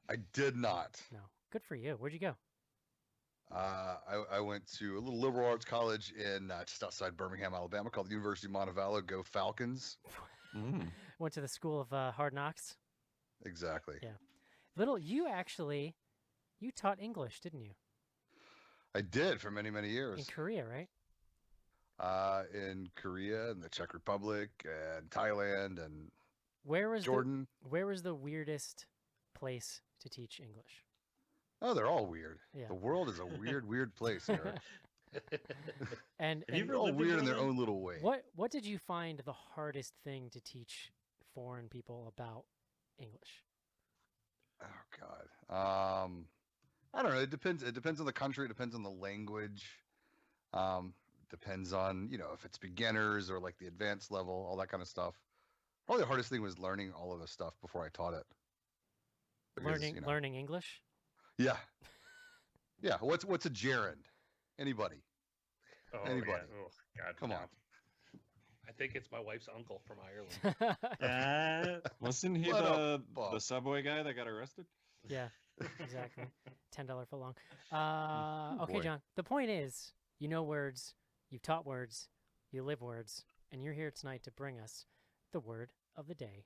I did not. No. Good for you. Where'd you go? I went to a little liberal arts college in just outside Birmingham, Alabama, called the University of Montevallo. Go Falcons! Went to the School of Hard Knocks. Exactly. Yeah. You taught English, didn't you? I did for many, many In years. Korea, right? In Korea and the Czech Republic and Thailand and Where was Jordan. Where was the weirdest place to teach English? Oh, they're all weird. Yeah. The world is a weird, weird place, Eric. And Have you and They're all lived in weird in their Berlin? own little way. what did you find the hardest thing to teach foreign people about English? Oh God. I don't know. It depends. It depends on the country. It depends on the language. Depends on if it's beginners or like the advanced level, all that kind of stuff. Probably the hardest thing was learning all of this stuff before I taught it. Because, Learning English? Yeah. Yeah. What's a gerund? Anybody? Oh, Anybody. Yeah. Oh, God. Come no. on. I think it's my wife's uncle from Ireland. Wasn't he What a the bum. subway guy that got arrested? Yeah, exactly. $10 foot long. Okay, boy. John. The point is, you know words, you've taught words, you live words, and you're here tonight to bring us the word of the day.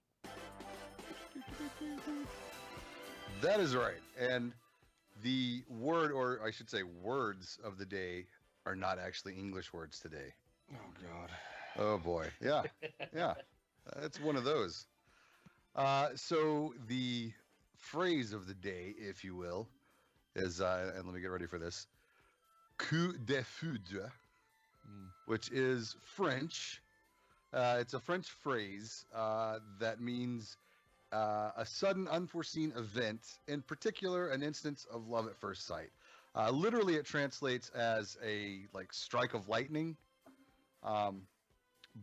That is right. And the word, or I should say words of the day, are not actually English words today. Oh God. Oh boy. Yeah. Yeah. It's one of those. So the phrase of the day, if you will, is, and let me get ready for this, coup de foudre, which is French. It's a French phrase that means a sudden unforeseen event, in particular an instance of love at first sight. Literally it translates as a strike of lightning,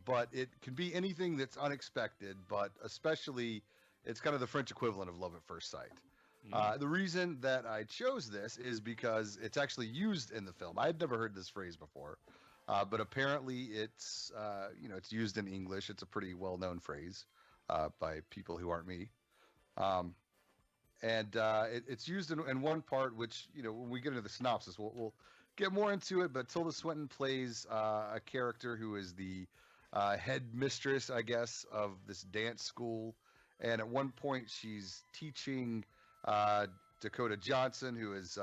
but it can be anything that's unexpected, but especially it's kind of the French equivalent of love at first sight. The reason that I chose this is because it's actually used in the film. I had never heard this phrase before, but apparently it's it's used in English. It's a pretty well-known phrase by people who aren't me, and it's used in one part. Which when we get into the synopsis, we'll get more into it. But Tilda Swinton plays a character who is the head mistress, I guess, of this dance school, and at one point she's teaching Dakota Johnson, who is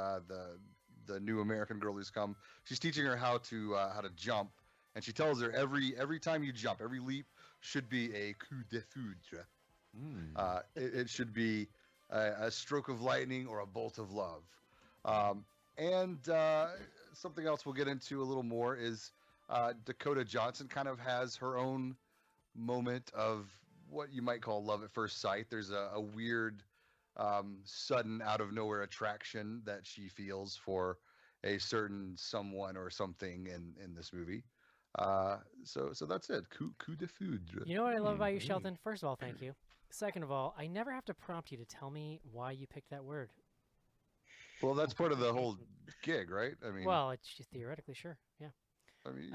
the new American girl who's come. She's teaching her how to jump, and she tells her every time you jump, every leap should be a coup de foudre. It should be a stroke of lightning or a bolt of love. And something else we'll get into a little more is Dakota Johnson kind of has her own moment of what you might call love at first sight. There's a weird sudden out of nowhere attraction that she feels for a certain someone or something in this movie. So that's it. Coup de foudre. You know what I love about you, Shelton? First of all, thank you. Second of all, I never have to prompt you to tell me why you picked that word. Well, that's part of the whole gig, right? I mean, Well, it's just theoretically, sure. Yeah. I mean,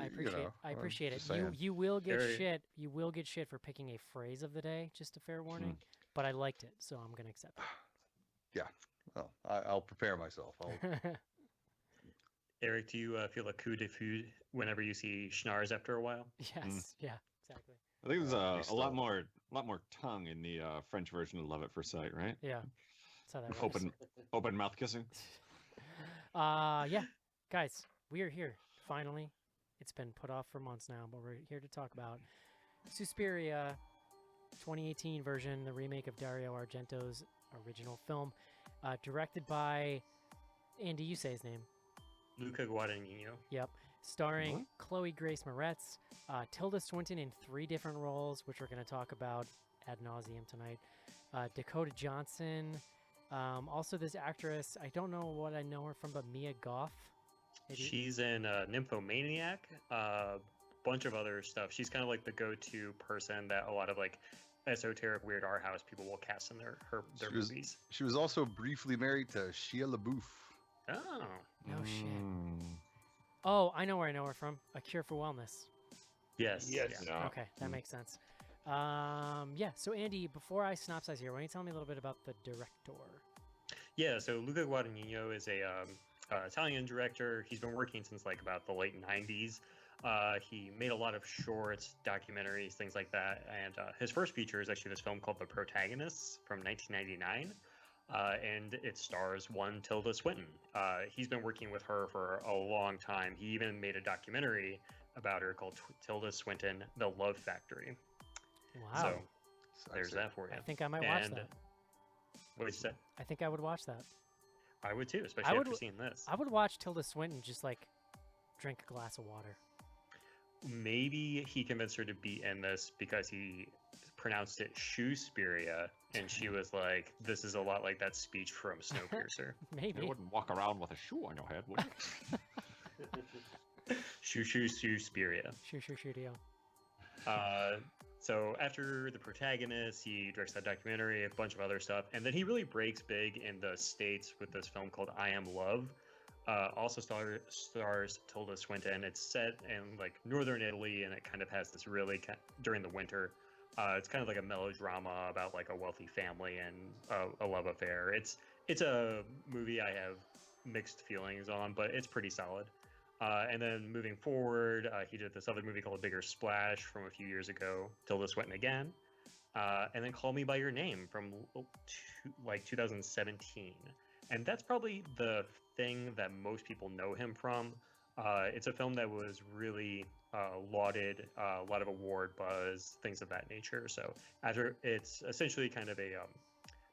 I appreciate it. just saying. You will get Very- shit. You will get shit for picking a phrase of the day. Just a fair warning. But I liked it, so I'm gonna accept Well, I'll prepare myself. it. Eric, do you feel a coup de foudre whenever you see Schnars after a while? Yes. Yeah. Exactly. I think there's They a lot still- more tongue in the French version of Love at First Sight, right? Yeah. That's how that works. Open mouth kissing. Yeah, guys, we are here finally. It's been put off for months now, but we're here to talk about Suspiria, 2018 version, the remake of Dario Argento's original film, directed by Andy. You say his name. Luca Guadagnino. Yep. Starring Chloe Grace Moretz, Tilda Swinton in 3 different roles, which we're going to talk about ad nauseum tonight. Dakota Johnson. Also, this actress, I don't know what I know her from, but Mia Goth. Maybe? She's in Nymphomaniac, bunch of other stuff. She's kind of like the go-to person that a lot of like esoteric weird art house people will cast in their She was- movies. She was also briefly married to Shia LaBeouf. Oh, No shit. Oh, I know where I know her from. A Cure for Wellness. yes. Yes. yeah. Okay, that makes sense. Yeah, so Andy, before I synopsize here, why don't you tell me a little bit about the director? Yeah, so Luca Guadagnino is a Italian director. He's been working since like about the late 90s. He made a lot of shorts, documentaries, things like that. And his first feature is actually this film called The Protagonists from 1999. And it stars one Tilda Swinton. He's been working with her for a long time. He even made a documentary about her called Tilda Swinton, The Love Factory. Wow. So there's that for you. I think I might watch And that. what did you say? I think I would watch that. I would too, especially would after w- seeing this. I would watch Tilda Swinton just like drink a glass of water. Maybe he convinced her to be in this because he pronounced it Suspiria, and she was like, "This is a lot like that speech from Snowpiercer." Maybe. You wouldn't walk around with a shoe on your head, would you? Suspiria. Studio. So after The Protagonist, he directs that documentary, a bunch of other stuff, and then he really breaks big in the States with this film called I Am Love. Also stars Tilda Swinton. It's set in like northern Italy, and it kind of has this really during the winter. It's kind of like a melodrama about like a wealthy family and a love affair. It's a movie I have mixed feelings on, but it's pretty solid. And then moving forward, he did this other movie called A Bigger Splash from a few years ago, Tilda Swinton again, and then Call Me by Your Name from like 2017. And that's probably the thing that most people know him from. It's a film that was really lauded, a lot of award buzz, things of that nature. So after it's essentially kind of a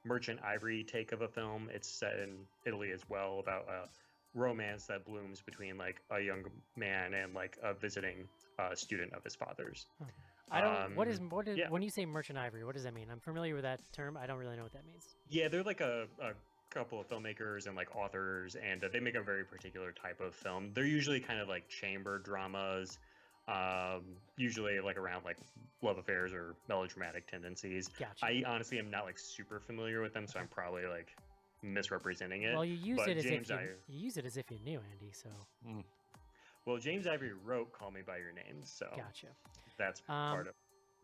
Merchant Ivory take of a film. It's set in Italy as well, about romance that blooms between like a young man and like a visiting student of his father's. I don't. What is yeah. when you say Merchant Ivory? What does that mean? I'm familiar with that term. I don't really know what that means. Yeah, they're like a couple of filmmakers and like authors, and they make a very particular type of film. They're usually kind of like chamber dramas, usually like around like love affairs or melodramatic tendencies. Gotcha. I honestly am not like super familiar with them, so I'm probably like misrepresenting it. Well, you use but it as James if you use it as if you knew, Andy. So Well, James Ivory wrote "Call Me by Your Name," so gotcha. that's part of.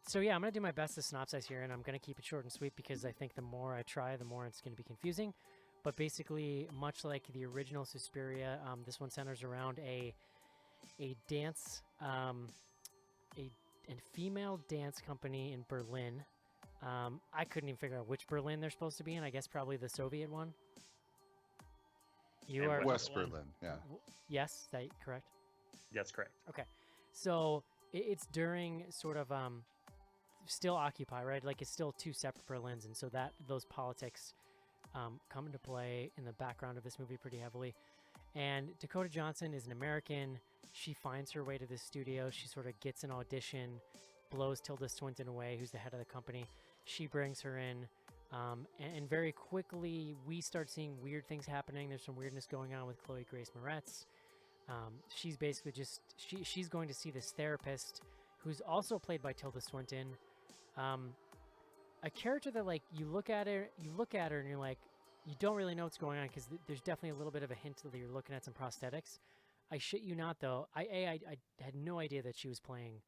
So yeah, I'm gonna do my best to synopsize here, and I'm gonna keep it short and sweet because I think the more I try, the more it's gonna be confusing. But basically, much like the original Suspiria, this one centers around a dance, a female dance company in Berlin. I couldn't even figure out which Berlin they're supposed to be in. I guess probably the Soviet one. You And are West Berlin, yeah. Yes, is that correct? That's correct. Okay, so it's during sort of still Occupy, right? Like it's still two separate Berlins, and so that those politics come into play in the background of this movie pretty heavily. And Dakota Johnson is an American. She finds her way to the studio. She sort of gets an audition, blows Tilda Swinton away, who's the head of the company. She brings her in, and very quickly we start seeing weird things happening. There's some weirdness going on with Chloe Grace Moretz. She's basically just she's going to see this therapist, who's also played by Tilda Swinton. A character that like you look at her and you're like, you don't really know what's going on because there's definitely a little bit of a hint that you're looking at some prosthetics. I shit you not, though. I had no idea that she was playing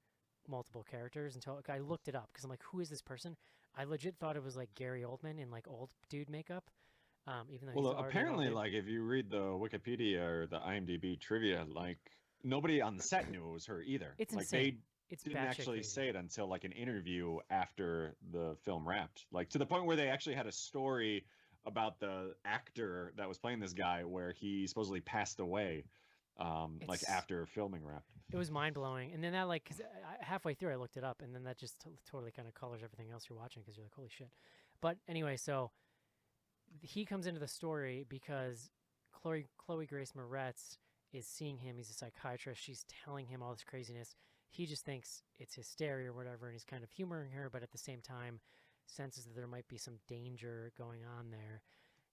multiple characters until I looked it up because I'm like, who is this person? I legit thought it was like Gary Oldman in like old dude makeup. Even though Well, he's apparently, like if you read the Wikipedia or the IMDb trivia, like nobody on the set knew it was her either. It's like insane. It's didn't batshit actually crazy. say it until like an interview after the film wrapped. Like to the point where they actually had a story about the actor that was playing this guy where he supposedly passed away like It's- after filming wrapped. It was mind blowing, and then that like because halfway through I looked it up, and then that just totally kind of colors everything else you're watching because you're like, holy shit. But anyway, so he comes into the story because Chloe Grace Moretz is seeing him. He's a psychiatrist. She's telling him all this craziness. He just thinks it's hysteria or whatever, and he's kind of humoring her, but at the same time senses that there might be some danger going on there.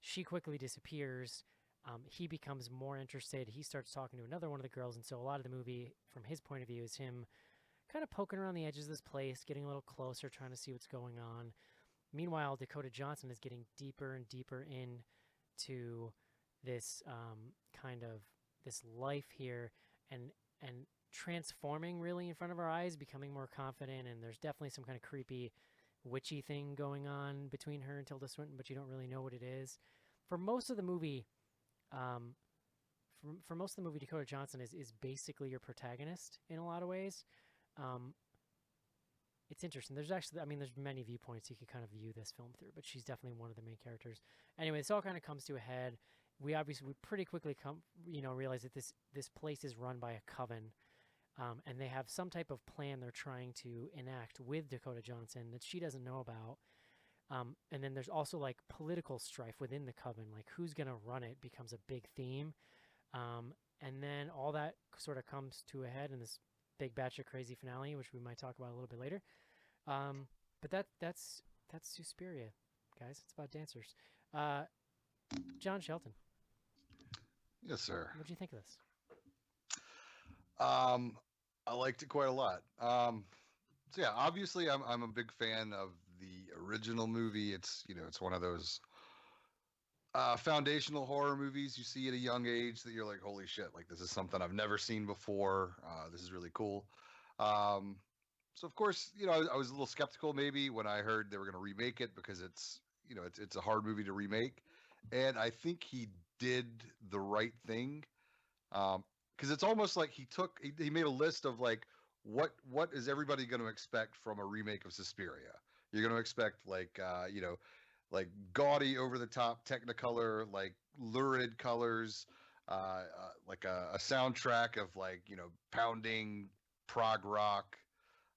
She quickly disappears. He becomes more interested. He starts talking to another one of the girls, and so a lot of the movie, from his point of view, is him kind of poking around the edges of this place, getting a little closer, trying to see what's going on. Meanwhile, Dakota Johnson is getting deeper and deeper into this kind of this life here, and transforming really in front of our eyes, becoming more confident. And there's definitely some kind of creepy, witchy thing going on between her and Tilda Swinton, but you don't really know what it is. For most of the movie, for most of the movie, Dakota Johnson is basically your protagonist in a lot of ways. It's interesting. There's actually, I mean, there's many viewpoints you can kind of view this film through, but she's definitely one of the main characters. Anyway, this all kind of comes to a head. We pretty quickly realize that this place is run by a coven, and they have some type of plan they're trying to enact with Dakota Johnson that she doesn't know about. And then there's also like political strife within the coven, like who's gonna run it becomes a big theme. And then all that sort of comes to a head in this big batch of crazy finale, which we might talk about a little bit later. But that's Suspiria, guys. It's about dancers. John Shelton, Yes, sir. what do you think of this? I liked it quite a lot. So yeah, obviously I'm a big fan of the original movie. It's it's one of those foundational horror movies you see at a young age that you're like, holy shit, like this is something I've never seen before. This is really cool. So of course, I was a little skeptical maybe when I heard they were going to remake it because it's a hard movie to remake, and I think he did the right thing. Because it's almost like he made a list of like what is everybody going to expect from a remake of Suspiria. You're going to expect like like gaudy over the top technicolor, like lurid colors, like a soundtrack of like pounding prog rock,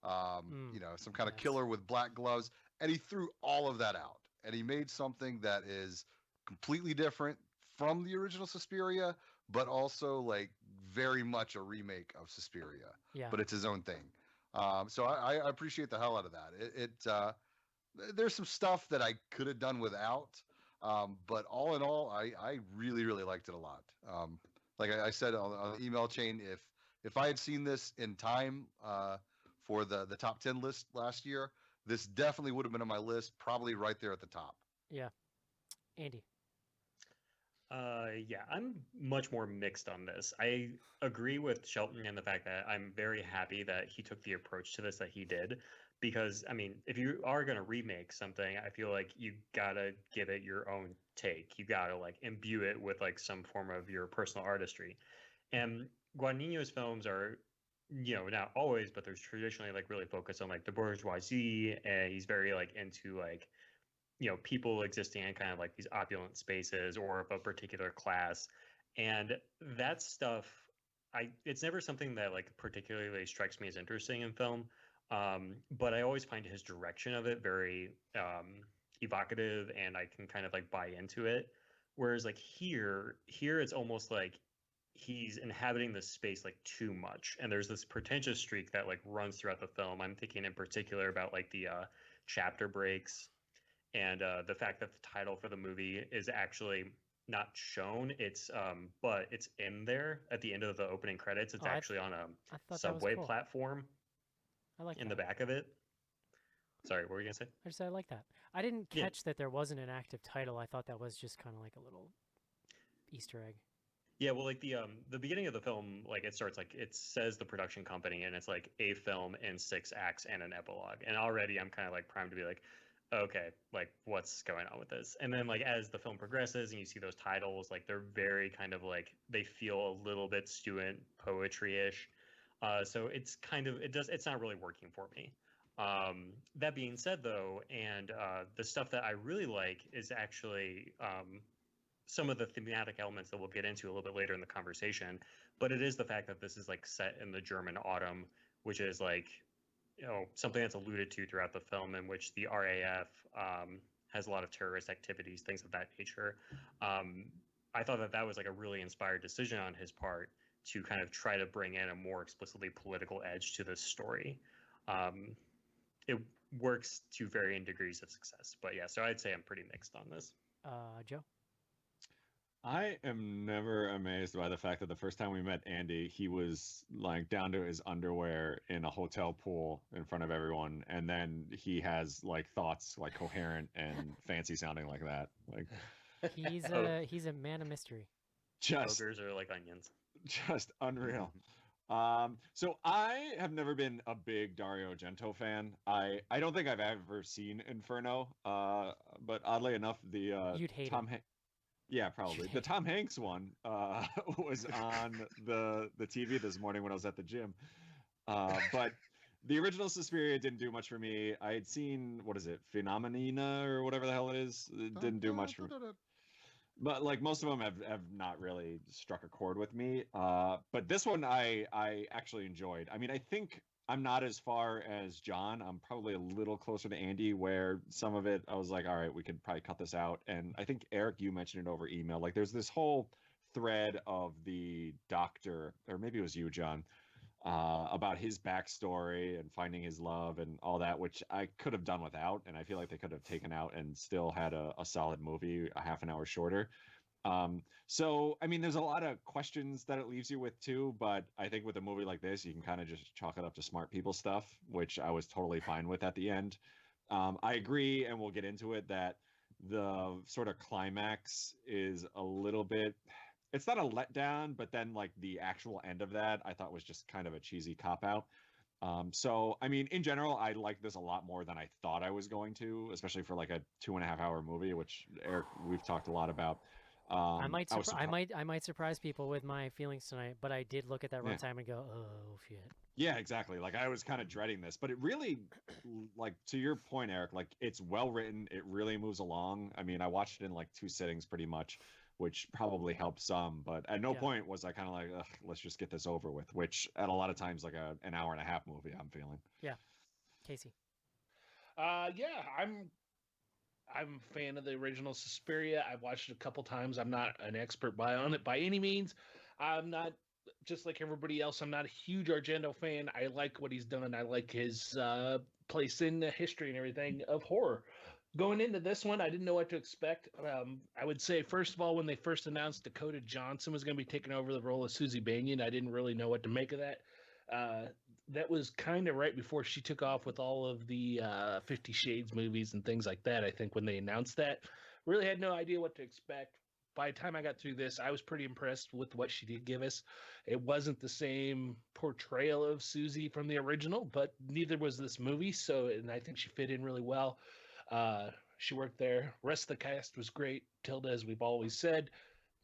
some kind of Yes. killer with black gloves, and he threw all of that out and he made something that is completely different from the original Suspiria, but also like very much a remake of Suspiria, Yeah. but it's his own thing. So I appreciate the hell out of that. There's some stuff that I could have done without, but all in all, I really, really liked it a lot. Like I said on the email chain, if I had seen this in time for the top 10 list last year, this definitely would have been on my list, probably right there at the top. Yeah. Andy. Yeah, I'm much more mixed on this. I agree with Shelton in the fact that I'm very happy that he took the approach to this that he did. Because, I mean, if you are going to remake something, I feel like you gotta give it your own take. You gotta, like, imbue it with, like, some form of your personal artistry. And Guadagnino's films are, not always, but there's traditionally, like, really focused on, like, the bourgeoisie, and he's very, like, into, like, people existing in kind of like these opulent spaces or of a particular class. And that stuff, it's never something that like particularly strikes me as interesting in film. But I always find his direction of it very evocative, and I can kind of like buy into it. Whereas like here it's almost like he's inhabiting this space like too much, and there's this pretentious streak that like runs throughout the film. I'm thinking in particular about like the chapter breaks, and the fact that the title for the movie is actually not shown. It's but it's in there at the end of the opening credits. It's actually on a I thought that was subway cool. platform I like in that. the back of it. Sorry, what were you gonna say? I just said I like that. I didn't Yeah. catch that there wasn't an active title. I thought that was just kind of like a little Easter egg. Yeah, well, like the beginning of the film, like it starts like it says the production company, and it's like a film in 6 acts and an epilogue. And already I'm kind of like primed to be like, okay, like what's going on with this? And then like as the film progresses and you see those titles, like they're very kind of like they feel a little bit student poetry-ish. So it's kind of it's not really working for me. That being said, though, and the stuff that I really like is actually some of the thematic elements that we'll get into a little bit later in the conversation. But it is the fact that this is like set in the German autumn, which is like something that's alluded to throughout the film, in which the RAF has a lot of terrorist activities, things of that nature. I thought that that was like a really inspired decision on his part to kind of try to bring in a more explicitly political edge to this story. It works to varying degrees of success, but yeah, so I'd say I'm pretty mixed on this. Joe? I am never amazed by the fact that the first time we met Andy, he was like down to his underwear in a hotel pool in front of everyone, and then he has like thoughts like coherent and fancy sounding like that. Like He's a man of mystery. just Ogres are like onions. just unreal. So I have never been a big Dario Argento fan. I don't think I've ever seen Inferno. But oddly enough, the You'd hate Tom it. Hanks. Yeah, probably. The Tom Hanks one was on the TV this morning when I was at the gym. But the original Suspiria didn't do much for me. I had seen, what is it, Phenomenina or whatever the hell it is. It didn't do much for me. But like most of them have not really struck a chord with me. But this one I actually enjoyed. I mean, I think I'm not as far as John. I'm probably a little closer to Andy, where some of it I was like, all right, we could probably cut this out. And I think Eric, you mentioned it over email. Like there's this whole thread of the doctor, or maybe it was you, John, about his backstory and finding his love and all that, which I could have done without. And I feel like they could have taken out and still had a solid movie a half an hour shorter. So, I mean, there's a lot of questions that it leaves you with too, but I think with a movie like this, you can kind of just chalk it up to smart people stuff, which I was totally fine with at the end. I agree, and we'll get into it, that the sort of climax is a little bit, it's not a letdown, but then like the actual end of that, I thought was just kind of a cheesy cop out. So, I mean, in general, I like this a lot more than I thought I was going to, especially for like a 2.5 hour movie, which Eric, we've talked a lot about. I might surprise people with my feelings tonight, but I did look at that Yeah. runtime and go, oh shit. Yeah, exactly. Like I was kind of dreading this, but it really, like to your point, Eric, like it's well written. It really moves along. I mean, I watched it in like 2 sittings pretty much, which probably helped some, but at no Yeah. point was I kind of like, ugh, let's just get this over with, which at a lot of times like an hour and a half movie I'm feeling. Casey. Yeah, I'm a fan of the original Suspiria. I've watched it a couple times. I'm not an expert on it by any means. I'm not, just like everybody else, I'm not a huge Argento fan. I like what he's done. I like his place in the history and everything of horror. Going into this one, I didn't know what to expect. I would say, first of all, when they first announced Dakota Johnson was going to be taking over the role of Susie Banyan, I didn't really know what to make of that. That was kind of right before she took off with all of the 50 Shades movies and things like that, I think, when they announced that. Really had no idea what to expect. by the time I got through this, I was pretty impressed with what she did give us. It wasn't the same portrayal of Susie from the original, but neither was this movie. So, and I think she fit in really well. She worked there. Rest of the cast was great. Tilda, as we've always said,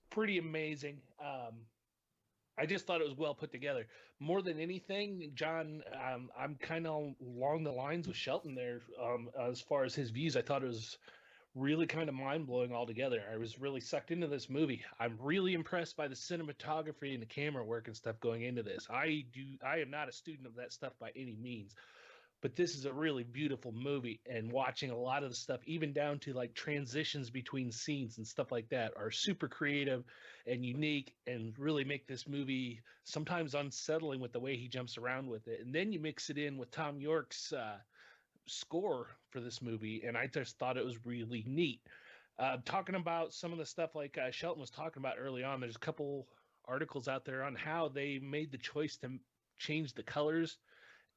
pretty amazing. I just thought it was well put together. More than anything, John, I'm kind of along the lines with Shelton there as far as his views. I thought it was really kind of mind blowing altogether. I was really sucked into this movie. I'm really impressed by the cinematography and the camera work and stuff going into this. I am not a student of that stuff by any means, but this is a really beautiful movie, and watching a lot of the stuff, even down to like transitions between scenes and stuff like that, are super creative and unique and really make this movie sometimes unsettling with the way he jumps around with it. And then you mix it in with Tom York's score for this movie, and I just thought it was really neat. Talking about some of the stuff like Shelton was talking about early on, there's a couple articles out there on how they made the choice to change the colors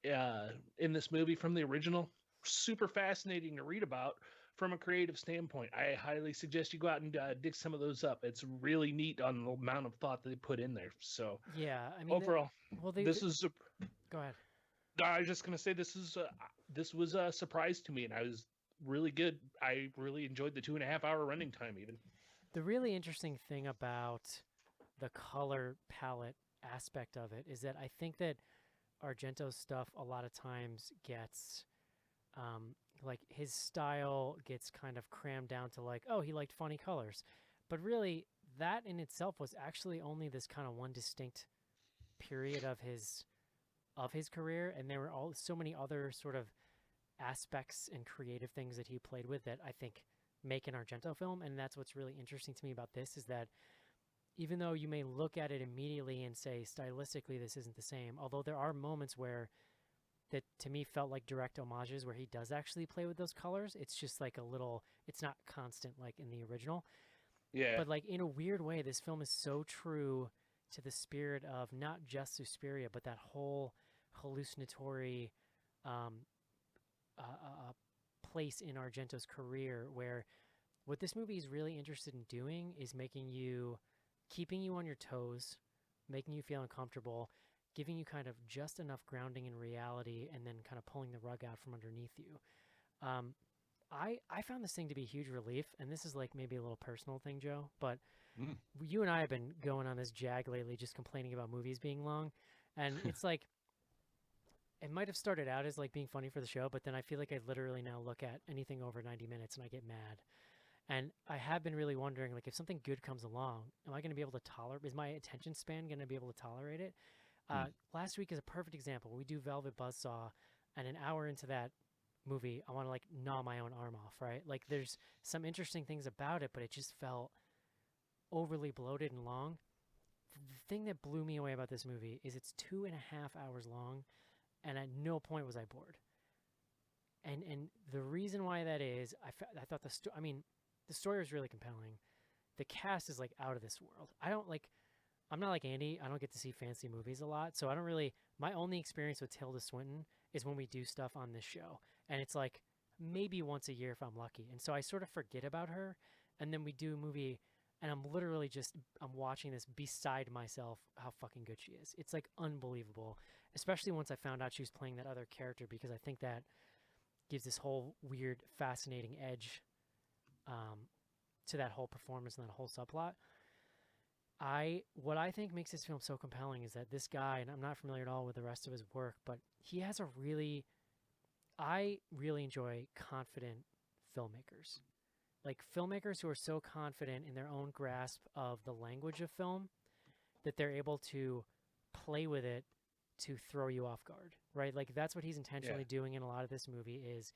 in this movie from the original. Super fascinating to read about from a creative standpoint. I highly suggest you go out and dig some of those up. It's really neat on the amount of thought that they put in there. So Yeah, I mean, overall, this is go ahead. I was just gonna say this was a surprise to me, and I was really good. I really enjoyed the 2.5 hour running time. Even The really interesting thing about the color palette aspect of it is that I think that Argento's stuff a lot of times gets like his style gets kind of crammed down to like, oh, he liked funny colors. But really that in itself was actually only this kind of one distinct period of his career, and there were all so many other sort of aspects and creative things that he played with that I think make an Argento film. And that's what's really interesting to me about this, is that even though you may look at it immediately and say stylistically this isn't the same, although there are moments where that to me felt like direct homages where he does actually play with those colors. It's just like a little, it's not constant like in the original. yeah, But like in a weird way, this film is so true to the spirit of not just Suspiria, but that whole hallucinatory place in Argento's career, where what this movie is really interested in doing is keeping you on your toes, making you feel uncomfortable, giving you kind of just enough grounding in reality, and then kind of pulling the rug out from underneath you. I found this thing to be a huge relief, and this is like maybe a little personal thing, Joe, but you and I have been going on this jag lately, just complaining about movies being long, and it's like, it might have started out as like being funny for the show, but then I feel like I literally now look at anything over 90 minutes and I get mad. And I have been really wondering, like, if something good comes along, am I going to be able to tolerate? Is my attention span going to be able to tolerate it? Last week is a perfect example. We do Velvet Buzzsaw, and an hour into that movie, I want to like gnaw my own arm off. Right? Like, there's some interesting things about it, but it just felt overly bloated and long. The thing that blew me away about this movie is it's 2.5 hours long, and at no point was I bored. And the reason why that is, I thought the story was really compelling. The cast is like out of this world. I'm not like Andy. I don't get to see fancy movies a lot, so I don't really. My only experience with Tilda Swinton is when we do stuff on this show, and it's like maybe once a year if I'm lucky. And so I sort of forget about her, and then we do a movie, and I'm literally I'm watching this beside myself how fucking good she is. It's like unbelievable, especially once I found out she was playing that other character, because I think that gives this whole weird, fascinating edge to that whole performance and that whole subplot. What I think makes this film so compelling is that this guy, and I'm not familiar at all with the rest of his work, but he has I really enjoy confident filmmakers. Like filmmakers who are so confident in their own grasp of the language of film that they're able to play with it to throw you off guard, right? Like that's what he's intentionally doing in a lot of this movie, is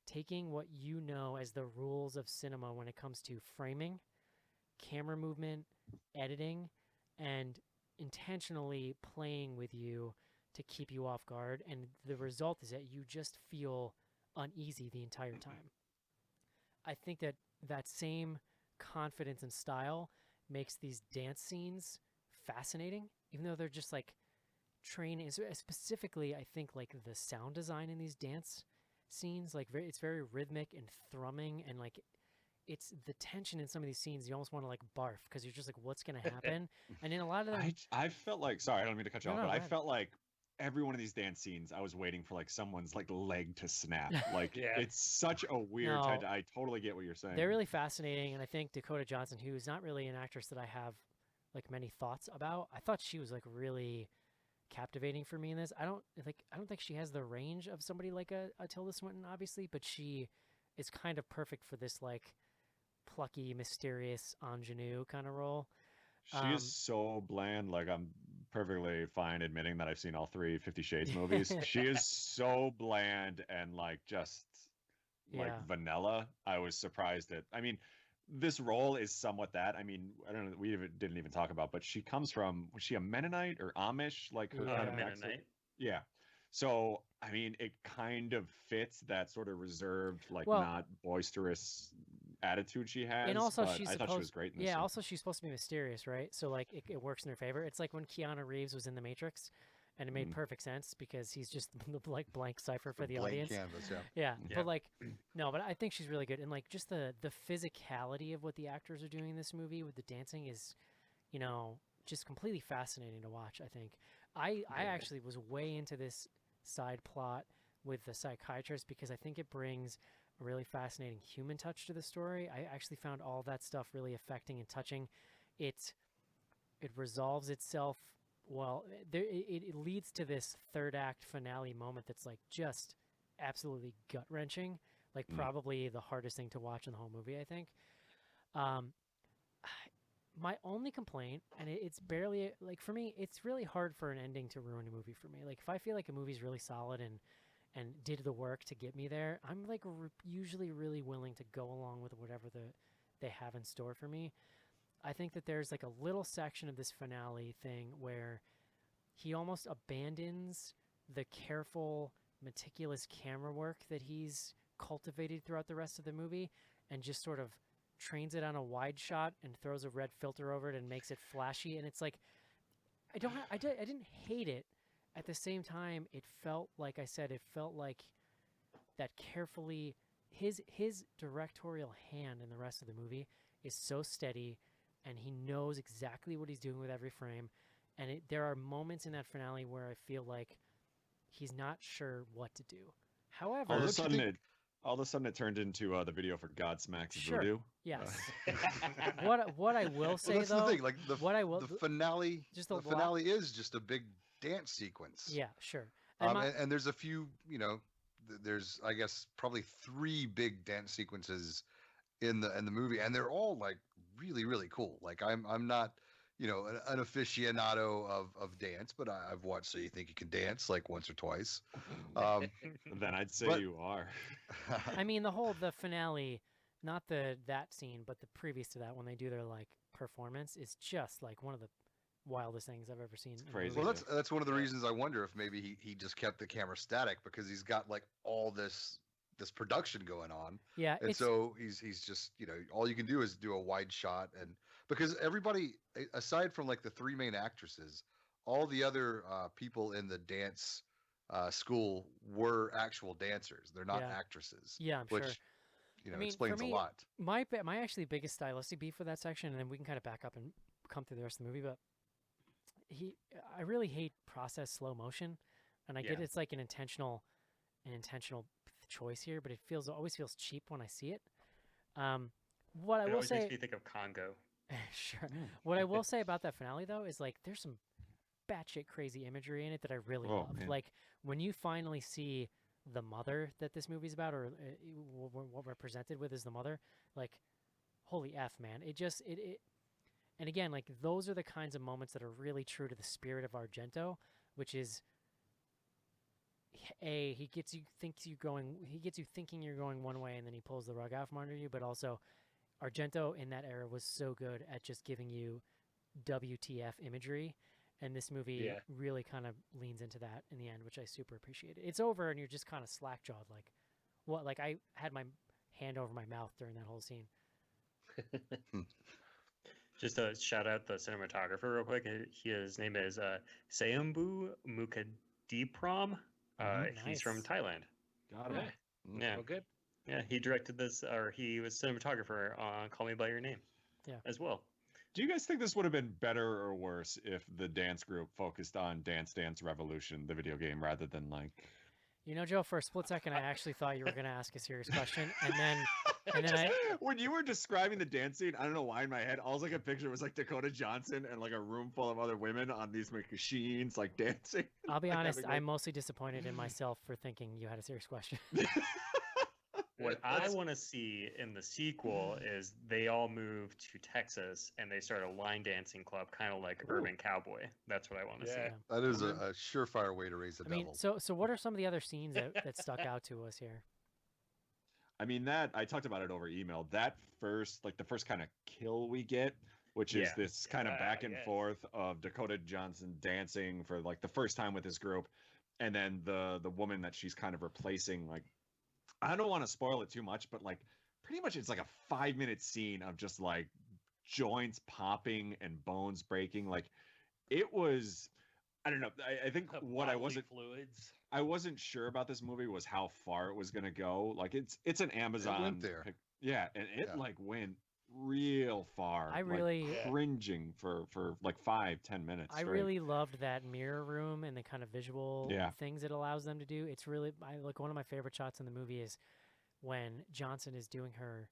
taking what you know as the rules of cinema when it comes to framing, camera movement, editing, and intentionally playing with you to keep you off guard. And the result is that you just feel uneasy the entire time. I think that same confidence and style makes these dance scenes fascinating, even though they're just like training. Specifically, I think like the sound design in these dance scenes, like it's very rhythmic and thrumming, and like it's the tension in some of these scenes. You almost want to like barf because you're just like, what's gonna happen? And in a lot of them, I felt like, sorry, I don't mean to cut you No, off, no, but go I ahead. felt like every one of these dance scenes, I was waiting for like someone's like leg to snap. Like Yeah. it's such a weird. No. I totally get what you're saying. they're really fascinating, and I think Dakota Johnson, who's not really an actress that I have like many thoughts about, I thought she was like really captivating for me in this. I don't think she has the range of somebody like a Tilda Swinton, obviously, but she is kind of perfect for this like plucky, mysterious ingenue kind of role. She is so bland. Like I'm perfectly fine admitting that I've seen all 3 Fifty Shades movies. She is so bland and like just like Yeah. vanilla. I was surprised at. I mean, this role is somewhat that. I mean, I don't know. Didn't even talk about, but she comes from. Was she a Mennonite or Amish? Like her kind of accent? Mennonite. Yeah. So I mean, it kind of fits that sort of reserved, like Well- not boisterous attitude she has. And also, but she's I thought she was great in this. Yeah, scene. also she's supposed to be mysterious, right? So like it works in her favor. It's like when Keanu Reeves was in The Matrix, and it made perfect sense because he's just the like blank cipher for the Blank audience. canvas, yeah. Yeah, Yeah. but like, no, but I think she's really good, and like just the physicality of what the actors are doing in this movie with the dancing is, you know, just completely fascinating to watch. I think I actually was way into this side plot with the psychiatrist because I think it brings a really fascinating human touch to the story. I actually found all that stuff really affecting and touching. It resolves itself well. It leads to this third act finale moment that's like just absolutely gut wrenching. Like probably the hardest thing to watch in the whole movie, I think. My only complaint, and it's barely like for me, it's really hard for an ending to ruin a movie for me. Like if I feel like a movie's really solid and did the work to get me there, I'm like usually really willing to go along with whatever they have in store for me. I think that there's like a little section of this finale thing where he almost abandons the careful, meticulous camera work that he's cultivated throughout the rest of the movie and just sort of trains it on a wide shot and throws a red filter over it and makes it flashy. And it's like, I didn't hate it. At the same time, it felt like I said, it felt like that carefully his directorial hand in the rest of the movie is so steady, and he knows exactly what he's doing with every frame. And there are moments in that finale where I feel like he's not sure what to do. However, all of a sudden it turned into the video for Godsmack's Sure. Voodoo. yes. what I will say Well, that's though, the thing. Like what I will the finale, just the a lot- finale is just a big dance sequence. yeah, sure. And And there's a few, you know, there's I guess probably 3 big dance sequences in the movie, and they're all like really really cool. Like I'm not, you know, an aficionado of dance, but I've watched So You Think You Can Dance like once or twice. Then I'd say But- you are. I mean the finale, not that scene, but the previous to that when they do their like performance is just like one of the wildest things I've ever seen. in a crazy. Well, movie. that's one of the reasons I wonder if maybe he just kept the camera static because he's got like all this production going on, Yeah, and it's so he's just, you know, all you can do is do a wide shot, and because everybody aside from like the 3 main actresses, all the other people in the dance school were actual dancers. They're not Yeah. actresses, yeah, I'm which sure. you know I mean, for explains me, a lot. My actually biggest stylistic beef with that section, and then we can kind of back up and come through the rest of the movie, but I really hate process slow motion, and I get Yeah. it's like an intentional choice here, but it always feels cheap when I see it. What I It will always makes say, me think of Congo. sure. What I will say about that finale though is like there's some batshit crazy imagery in it that I really Oh, love. man. Like when you finally see the mother that this movie's about, or what we're presented with is the mother. Like, holy f, man! It. And again, like those are the kinds of moments that are really true to the spirit of Argento, which is he gets you thinking you're going one way, and then he pulls the rug out from under you. But also, Argento in that era was so good at just giving you WTF imagery, and this movie Yeah. really kind of leans into that in the end, which I super appreciated. It's over, and you're just kind of slack jawed, like what? Like I had my hand over my mouth during that whole scene. Just to shout out the cinematographer real quick. His name is Sayambu Mukadipram. He's from Nice. Thailand. Got him. Yeah. Oh, good. Yeah, he directed this, or he was cinematographer on Call Me by Your Name. Yeah. as well. Do you guys think this would have been better or worse if the dance group focused on Dance Dance Revolution, the video game, rather than like? You know, Joe, for a split second, I actually thought you were going to ask a serious question, and then When you were describing the dance scene, I don't know why in my head, all I could picture was like Dakota Johnson and like a room full of other women on these machines, like dancing. I'll be like, honest, having, like- I'm mostly disappointed in myself for thinking you had a serious question. What I want to see in the sequel is they all move to Texas and they start a line dancing club, kind of like Urban Cowboy. That's what I want to see. Yeah. That is a surefire way to raise the I mean, devil. so what are some of the other scenes that stuck out to us here? I mean, that I talked about it over email. That first, like the first kind of kill we get, which is Yeah. this kind of back and yes. forth of Dakota Johnson dancing for like the first time with his group, and then the woman that she's kind of replacing. Like, I don't want to spoil it too much, but like pretty much it's like a 5-minute scene of just like joints popping and bones breaking. Like it was. I don't know. I think what I Bodily wasn't fluids. I wasn't sure about this movie was how far it was gonna go. Like it's an Amazon. there. Yeah, and it Yeah. like went real far. I like, really- Yeah. cringing for like 5-10 minutes. I straight. really loved that mirror room and the kind of visual Yeah. things it allows them to do. It's really like one of my favorite shots in the movie is when Johnson is doing her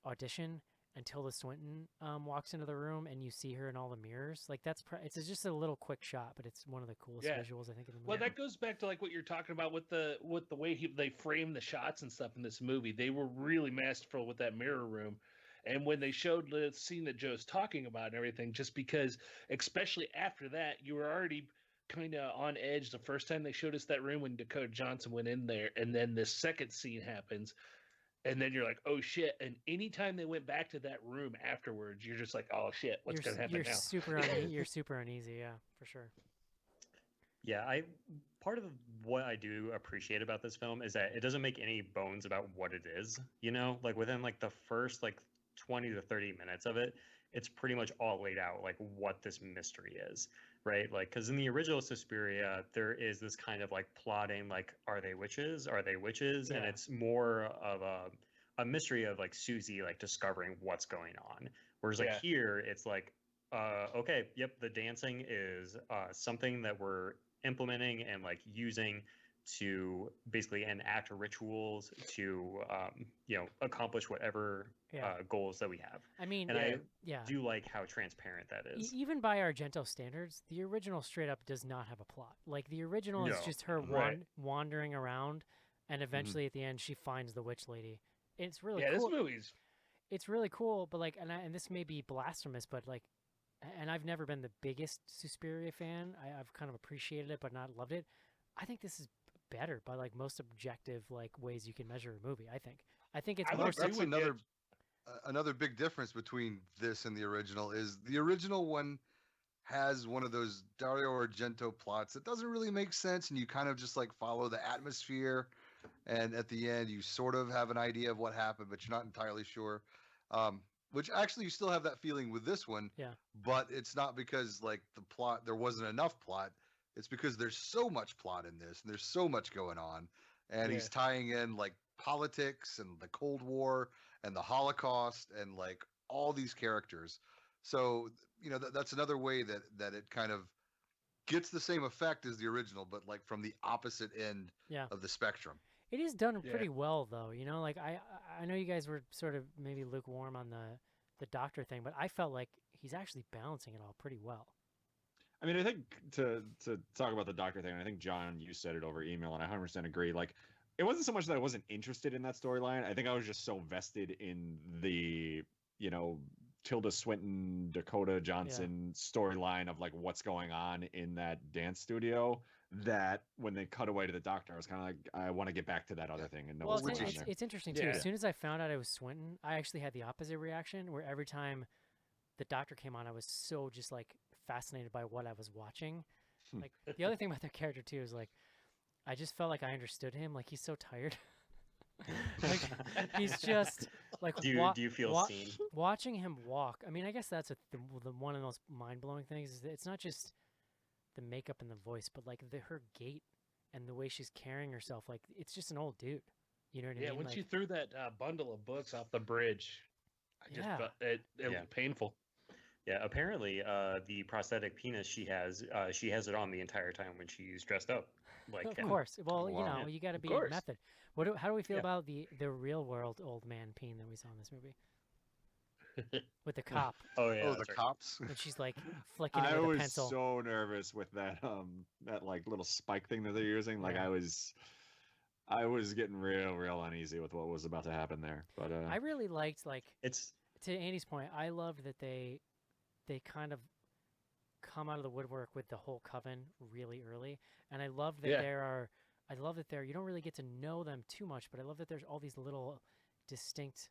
audition and Tilda Swinton walks into the room and you see her in all the mirrors. Like it's just a little quick shot, but it's one of the coolest Yeah. visuals I think in the movie. Well, that goes back to like what you're talking about with the way they frame the shots and stuff in this movie. They were really masterful with that mirror room, and when they showed the scene that Joe's talking about and everything, just because, especially after that, you were already kind of on edge the first time they showed us that room when Dakota Johnson went in there, and then the second scene happens. And then you're like, oh shit! And anytime they went back to that room afterwards, you're just like, oh shit, what's you're, gonna happen you're now? you're super uneasy, yeah, for sure. Yeah, part of what I do appreciate about this film is that it doesn't make any bones about what it is. You know, like within like the first like 20 to 30 minutes of it, it's pretty much all laid out like what this mystery is, right? Like because in the original Suspiria, there is this kind of like plotting, like are they witches? Are they witches? And Yeah. it's more of a mystery of like Susie like discovering what's going on. Whereas like Yeah. here, it's like okay, yep, the dancing is something that we're implementing and like using to basically enact rituals to accomplish whatever Yeah. goals that we have. I mean, And I yeah. do like how transparent that is. Even by Argento standards, the original straight up does not have a plot. Like the original is No. just her Right. wandering around, and eventually at the end she finds the witch lady. It's really Yeah, cool. this movie's It's really cool, but like, and this may be blasphemous, but like, and I've never been the biggest Suspiria fan. I've kind of appreciated it, but not loved it. I think this is better by like most objective like ways you can measure a movie. I think it's I more. would That's agree with you. another big difference between this and the original is the original one has one of those Dario Argento plots that doesn't really make sense, and you kind of just like follow the atmosphere, and at the end you sort of have an idea of what happened, but you're not entirely sure. Which actually you still have that feeling with this one. Yeah. But it's not because like the plot there wasn't enough plot. It's because there's so much plot in this, and there's so much going on, and he's tying in like politics and the Cold War and the Holocaust and like all these characters. So that's another way that it kind of gets the same effect as the original, but like from the opposite end Yeah. of the spectrum. It is done Yeah. pretty well, though. You know, like I know you guys were sort of maybe lukewarm on the doctor thing, but I felt like he's actually balancing it all pretty well. I mean, I think to talk about the doctor thing, I think John, you said it over email, and I 100% agree. Like, it wasn't so much that I wasn't interested in that storyline. I think I was just so vested in the Tilda Swinton, Dakota Johnson storyline of like what's going on in that dance studio that when they cut away to the doctor, I was kind of like, I want to get back to that other thing and know Well, what's going on it's, there. it's interesting too. Yeah. As soon as I found out it was Swinton, I actually had the opposite reaction, where every time the doctor came on, I was so just like fascinated by what I was watching. Like the other thing about their character too is like, I just felt like I understood him. Like he's so tired. Like he's just like. Do you feel seen? Watching him walk, I mean, I guess that's the one of the most mind blowing things is that it's not just the makeup and the voice, but like her gait and the way she's carrying herself. Like it's just an old dude. You know what I Yeah, mean? when Like, she threw that bundle of books off the bridge, I just Yeah. felt it Yeah. was painful. Yeah, apparently, the prosthetic penis she has it on the entire time when she's dressed up. Like, of course. Well, you Wow. know, you got to Of be course. method. How do we feel Yeah. about the real world old man peen that we saw in this movie with the cop oh yeah, Oh, the that's right. cops. when she's like flicking it I with a was pencil? so nervous with that like little spike thing that they're using. Like Yeah. I was getting real uneasy with what was about to happen there. But I really liked, like, It's to Andy's point, I loved that they kind of come out of the woodwork with the whole coven really early, and I love that Yeah. you don't really get to know them too much, but I love that there's all these little distinct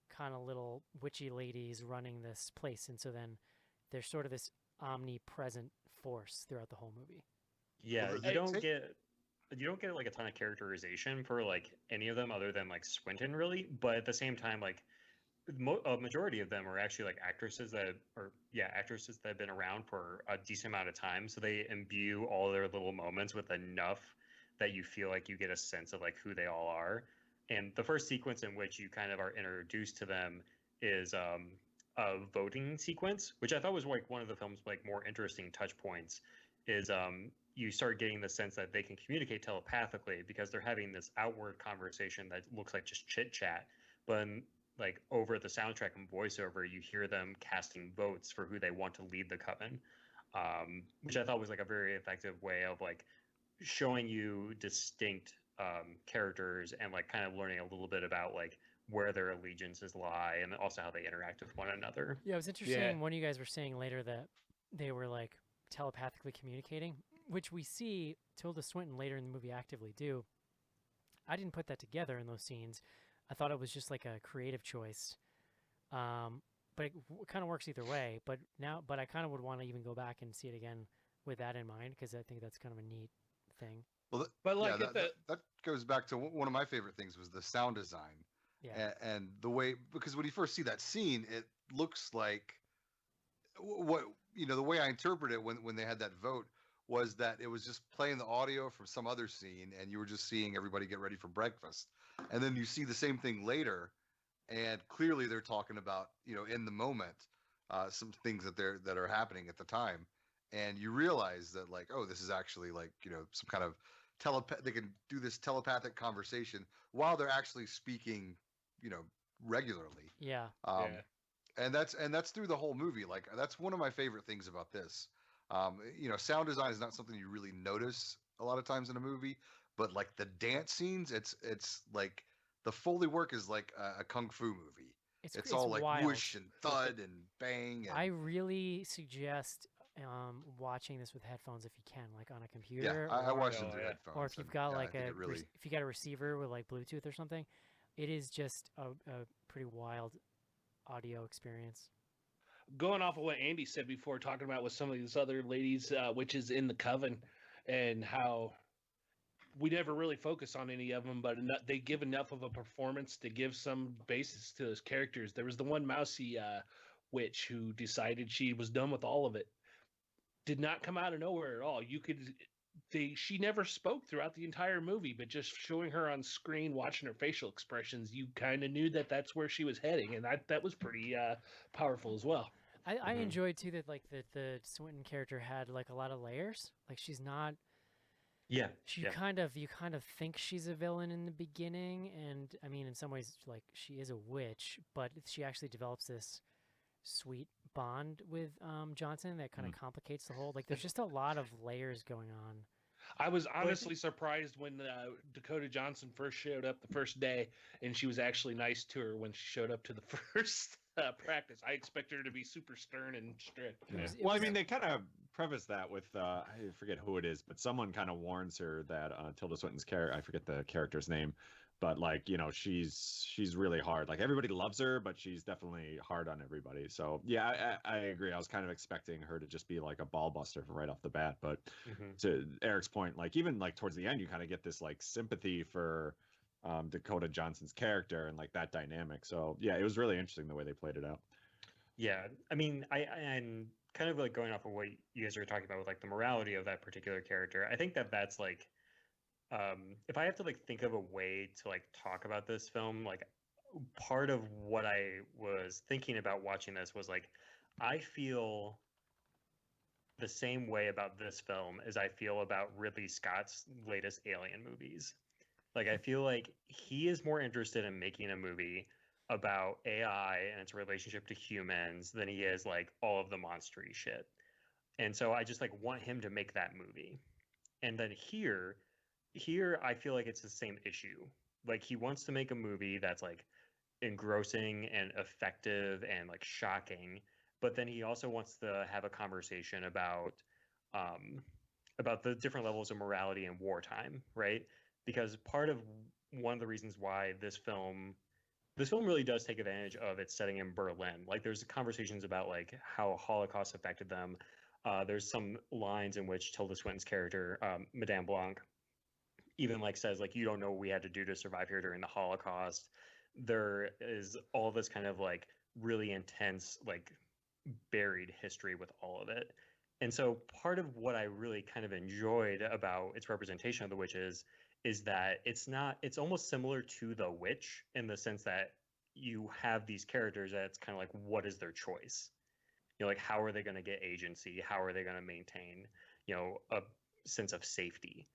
kind of little witchy ladies running this place, and so then there's sort of this omnipresent force throughout the whole movie. yeah, Well, you they don't take- get like a ton of characterization for like any of them other than like Swinton really, but at the same time like a majority of them are actually like actresses that have been around for a decent amount of time, so they imbue all their little moments with enough that you feel like you get a sense of like who they all are. And the first sequence in which you kind of are introduced to them is a voting sequence, which I thought was like one of the film's like more interesting touch points. Is you start getting the sense that they can communicate telepathically because they're having this outward conversation that looks like just chit chat, but like over the soundtrack and voiceover, you hear them casting votes for who they want to lead the coven, which I thought was like a very effective way of like showing you distinct characters and like kind of learning a little bit about like where their allegiances lie and also how they interact with one another. Yeah, it was interesting. One of you guys were saying later that they were like telepathically communicating, which we see Tilda Swinton later in the movie actively do. I didn't put that together in those scenes. I thought it was just like a creative choice, but it kind of works either way. But I kind of would want to even go back and see it again with that in mind because I think that's kind of a neat thing. Well, But yeah, like that goes back to one of my favorite things was the sound design. Yeah, And the way, because when you first see that scene, it looks like what the way I interpret it when they had that vote was that it was just playing the audio from some other scene, and you were just seeing everybody get ready for breakfast, and then you see the same thing later, and clearly they're talking about in the moment some things that are happening at the time, and you realize that like, oh, this is actually like some kind of they can do this telepathic conversation while they're actually speaking regularly. yeah. And that's through the whole movie. Like that's one of my favorite things about this. Sound design is not something you really notice a lot of times in a movie, but like the dance scenes, it's like the Foley work is like a kung fu movie. It's all like wild. whoosh and thud and bang. And, I really suggest watching this with headphones if you can, like on a yeah, computer. I or, watched Oh, it through yeah. headphones. or if you've and, got yeah, I like think it really, if you got a receiver with like Bluetooth or something, it is just a pretty wild audio experience. going off of what Andy said before, talking about with some of these other ladies, witches in the coven, and how we never really focus on any of them, but they give enough of a performance to give some basis to those characters. There was the one mousy witch who decided she was done with all of it. Did not come out of nowhere at all. She never spoke throughout the entire movie, but just showing her on screen, watching her facial expressions, you kind of knew that that's where she was heading, and that was pretty powerful as well. I enjoyed too that like the Swinton character had like a lot of layers. Like she's not. Yeah. You kind of think she's a villain in the beginning, and I mean in some ways like she is a witch, but she actually develops this sweet bond with Johnson that kind of complicates the whole. Like there's just a lot of layers going on. I was honestly surprised when Dakota Johnson first showed up the first day, and she was actually nice to her when she showed up to the first practice. I expected her to be super stern and strict. Yeah. Well, I mean, they kind of preface that with I forget who it is, but someone kind of warns her that Tilda Swinton's character, I forget the character's name, but like she's really hard. Like everybody loves her, but she's definitely hard on everybody. So yeah, I agree. I was kind of expecting her to just be like a ball buster right off the bat, but to Eric's point, like even like towards the end, you kind of get this like sympathy for Dakota Johnson's character and like that dynamic. So yeah, it was really interesting the way they played it out. Yeah, I mean, and kind of like going off of what you guys are talking about with like the morality of that particular character. I think that's like if I have to like think of a way to like talk about this film, like part of what I was thinking about watching this was like I feel the same way about this film as I feel about Ridley Scott's latest Alien movies. Like I feel like he is more interested in making a movie about AI and its relationship to humans than he is like all of the monstery shit. And so I just like want him to make that movie. And then here I feel like it's the same issue. Like he wants to make a movie that's like engrossing and effective and like shocking, but then he also wants to have a conversation um about the different levels of morality in wartime, right? Because part of one of the reasons why this film really does take advantage of its setting in Berlin. Like there's conversations about like how Holocaust affected them. There's some lines in which Tilda Swinton's character, Madame Blanc, even like says like you don't know what we had to do to survive here during the Holocaust. There is all this kind of like really intense like buried history with all of it. And so part of what I really kind of enjoyed about its representation of the witches is that it's almost similar to The Witch in the sense that you have these characters that it's kind of like what is their choice? You know, like how are they going to get agency? How are they going to maintain, a sense of safety?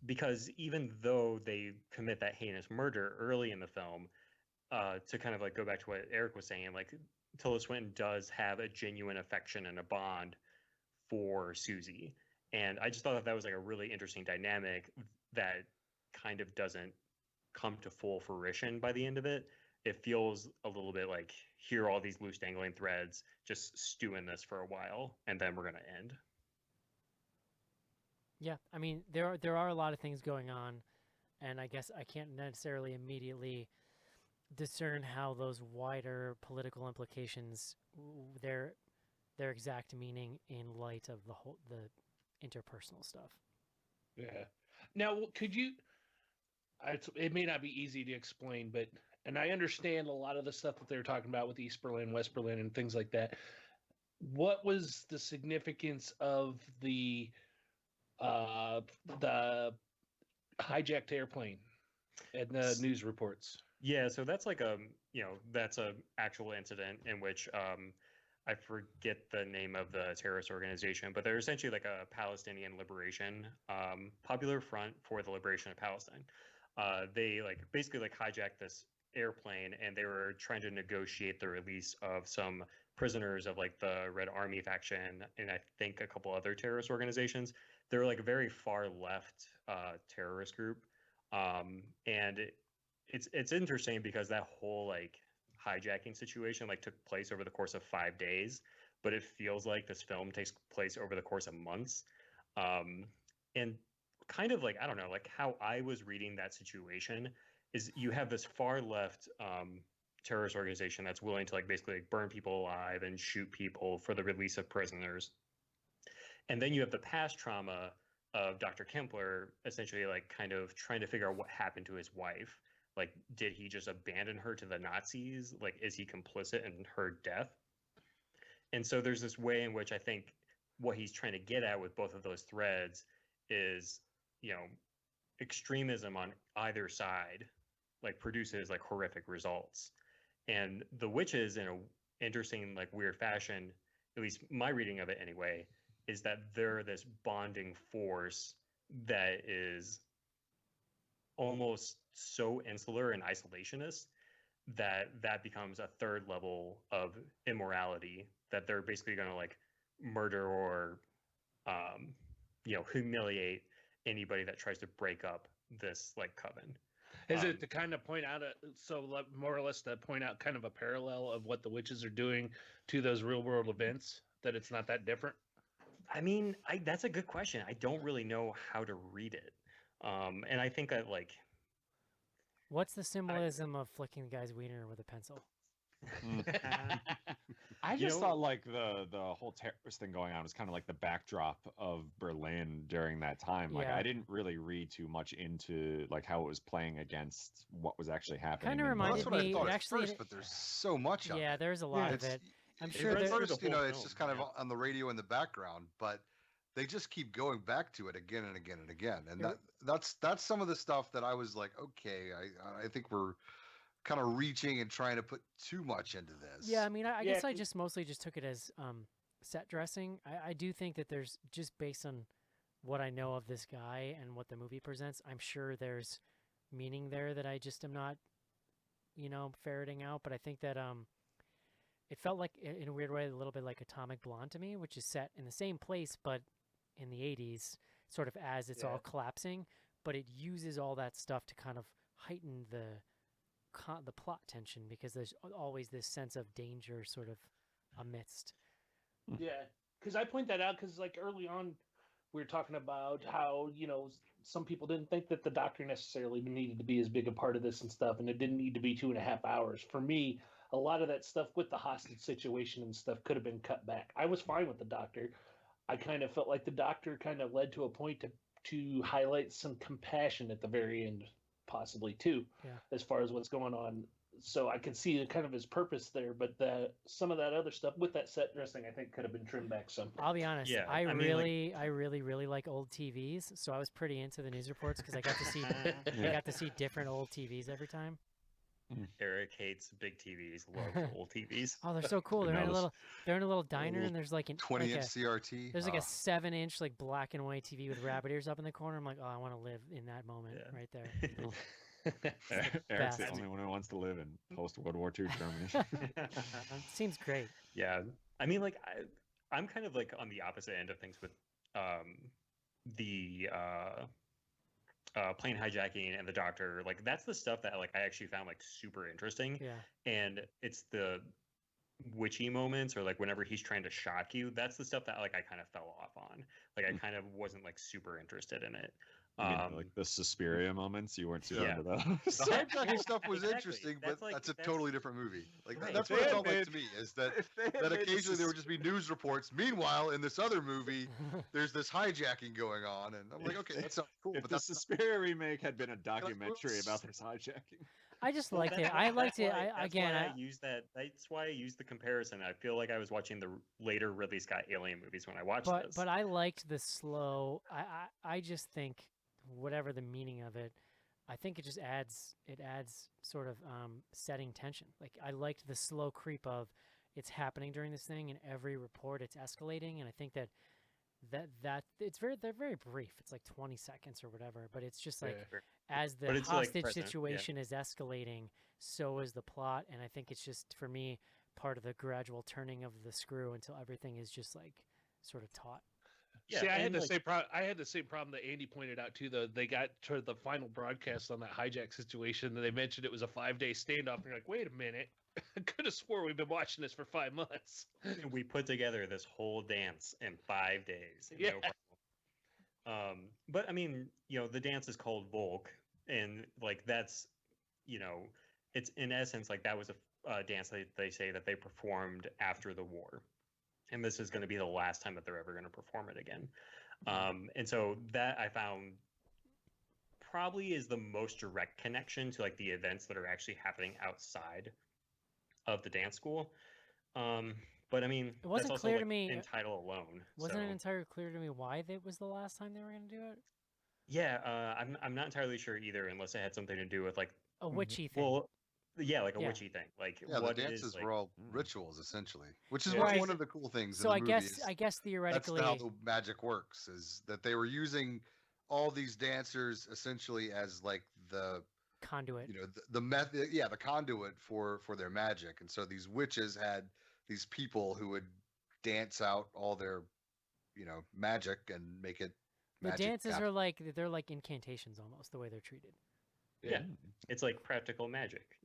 Because even though they commit that heinous murder early in the film, to kind of like go back to what Eric was saying, like Tilda Swinton does have a genuine affection and a bond for Susie. And I just thought that was like a really interesting dynamic that kind of doesn't come to full fruition by the end of it. It feels a little bit like here are all these loose dangling threads, just stew in this for a while, and then we're gonna end. Yeah, I mean there are a lot of things going on, and I guess I can't necessarily immediately discern how those wider political implications, their exact meaning in light of the interpersonal stuff. Yeah. Now, could you? It may not be easy to explain, but and I understand a lot of the stuff that they're talking about with East Berlin, West Berlin, and things like that. What was the significance of the hijacked airplane and the news reports? Yeah, so that's like that's a actual incident in which I forget the name of the terrorist organization, but they're essentially like a Palestinian liberation popular front for the liberation of Palestine. They like basically like hijacked this airplane and they were trying to negotiate the release of some prisoners of like the Red Army faction and I think a couple other terrorist organizations. They're like a very far left terrorist group, and it's interesting because that whole like hijacking situation like took place over the course of 5 days, but it feels like this film takes place over the course of months. And kind of like I don't know, like how I was reading that situation is you have this far left terrorist organization that's willing to like basically like burn people alive and shoot people for the release of prisoners. And then you have the past trauma of Dr. Kempler essentially like kind of trying to figure out what happened to his wife. Like, did he just abandon her to the Nazis? Like, is he complicit in her death? And so there's this way in which I think what he's trying to get at with both of those threads is, extremism on either side, like produces like horrific results. And the witches in a interesting, like weird fashion, at least my reading of it anyway, is that they're this bonding force that is almost so insular and isolationist that becomes a third level of immorality that they're basically going to like murder or humiliate anybody that tries to break up this like coven. Is it to kind of point out more or less to point out kind of a parallel of what the witches are doing to those real world events, that it's not that different? I mean, that's a good question. I don't really know how to read it. And I think that like, what's the symbolism of flicking the guy's wiener with a pencil? I just thought like the whole terrorist thing going on was kind of like the backdrop of Berlin during that time. Like I didn't really read too much into like how it was playing against what was actually happening. Kind of reminded Well, that's what me. I thought Actually, at first, but there's so much of it. there's a lot of it. I'm sure at there's first, the whole it's film, just kind of on the radio in the background, but they just keep going back to it again and again and again. And Yeah. that's some of the stuff that I was like, okay, I think we're kind of reaching and trying to put too much into this. Yeah, I mean, I Yeah, guess I 'cause- just mostly just took it as set dressing. I do think that there's, just based on what I know of this guy and what the movie presents, I'm sure there's meaning there that I just am not, ferreting out. But I think that it felt like, in a weird way, a little bit like Atomic Blonde to me, which is set in the same place but in the 80s, sort of as it's all Yeah. collapsing. But it uses all that stuff to kind of heighten the plot tension, because there's always this sense of danger sort of amidst. Yeah, because I point that out because like early on, we were talking about how some people didn't think that the Doctor necessarily needed to be as big a part of this and stuff, and it didn't need to be 2.5 hours. For me, a lot of that stuff with the hostage situation and stuff could have been cut back. I was fine with the Doctor. I kind of felt like the Doctor kind of led to a point to highlight some compassion at the very end, possibly too, Yeah. as far as what's going on. So I could see kind of his purpose there, but some of that other stuff with that set dressing, I think, could have been trimmed back some. I'll be honest. Yeah, I I mean, like- really like old TVs, so I was pretty into the news reports because I got to see I got to see different old TVs every time. Eric hates big TVs, loves old TVs. Oh, they're so cool. They're in a Notice. little diner, and there's like an 20-inch like CRT. there's like Ah. a 7-inch like black and white TV with rabbit ears up in the corner. I'm like, oh, I want to live in that moment Yeah. right there. Eric's the best. only one who wants to live in post World War II Germany. Seems great. Yeah, I mean, like I'm kind of like on the opposite end of things with the plane hijacking and the Doctor. Like that's the stuff that like I actually found like super interesting, Yeah. and it's the witchy moments or like whenever he's trying to shock you. That's the stuff that like I kind of fell off on. Like I kind of wasn't like super interested in it. You mean, like the Suspiria moments, you weren't super Yeah. into those. The hijacking stuff was Exactly. interesting, That's but like- that's a that's- totally different movie. Like Right. that's If what they it had felt like made- to me is that If they had that made the occasionally there would Sus- just be news reports. Meanwhile, in this other movie, there's this hijacking going on, and I'm like, okay, that sounds cool, If but the that's Suspiria remake had been a was- documentary about this hijacking, I just Well, liked that's it. why- I liked that's it. why- I that's again, why I, I use that. That's why I use the comparison. I feel like I was watching the later Ridley Scott Alien movies when I watched this. but I liked the slow. I just think whatever the meaning of it, I think it adds sort of setting tension. Like I liked the slow creep of it's happening during this thing, and every report it's escalating, and I think that they're very brief. It's like 20 seconds or whatever, but it's just like Yeah. as the But it's, like, hostage present, yeah. situation is escalating, so is the plot, and I think it's just for me part of the gradual turning of the screw until everything is just like sort of taut. Yeah, See, I had and, the like- same problem. I had the same problem that Andy pointed out too. Though they got to the final broadcast on that hijack situation, and they mentioned it was a 5-day standoff. And you're like, wait a minute, I could have swore we've been watching this for 5 months. we put together this whole dance in 5 days. Yeah. No problem. But I mean, the dance is called Volk, and like that's, it's in essence like that was a dance that they say that they performed after the war, and this is going to be the last time that they're ever going to perform it again. And so that I found probably is the most direct connection to like the events that are actually happening outside of the dance school. But I mean, It wasn't that's also, clear to like, me- in title alone. Wasn't it so- entirely clear to me why that was the last time they were going to do it? Yeah, I'm not entirely sure either, unless it had something to do with like A witchy thing. well, yeah, like a Yeah. witchy thing. Like yeah, the what it dances is, like, were all Mm. rituals essentially, which is Yeah. what Right. one of the cool things. So in I the movie guess is I guess that's theoretically, how the magic works. Is that they were using all these dancers essentially as like the conduit. the method, yeah, the conduit for their magic, and so these witches had these people who would dance out all their magic and make it The magic dances happen. are they're like incantations almost the way they're treated. yeah, it's like practical magic,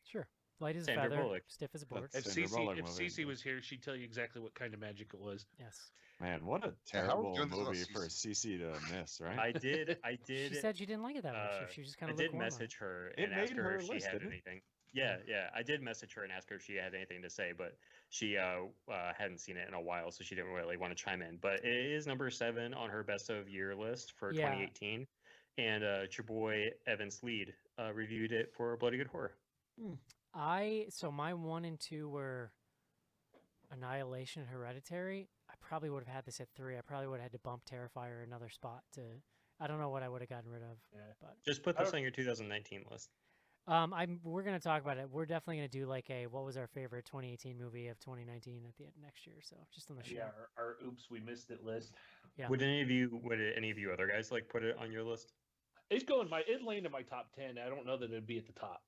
Sure, light as a Sandra feather, Bullock. stiff as a board. If Sandra Bullock Cece movie. was here, she'd tell you exactly what kind of magic it was. Yes, Man, what a Yeah, how are we terrible doing this without movie for CC to miss, right? I did. she said she didn't like it that much. She was just kind I of did message her It and ask made her her if she list, had didn't it? anything. Yeah, I did message her and ask her if she had anything to say, but she hadn't seen it in a while, so she didn't really want to chime in. But it is number 7 on her best of year list for Yeah. 2018, and your boy Evan Sleed reviewed it for Bloody Good Horror. So my 1 and 2 were Annihilation and Hereditary. I probably would have had this at 3. I probably would have had to bump Terrifier another spot to. I don't know what I would have gotten rid of. Yeah. But Just put this on your 2019 list. we're gonna talk about it. We're definitely gonna do like a what was our favorite 2018 movie of 2019 at the end of next year. So just on the show. Yeah, our oops, we missed it list. Yeah. Would any of you other guys like put it on your list? It landed in my top 10. I don't know that it'd be at the top.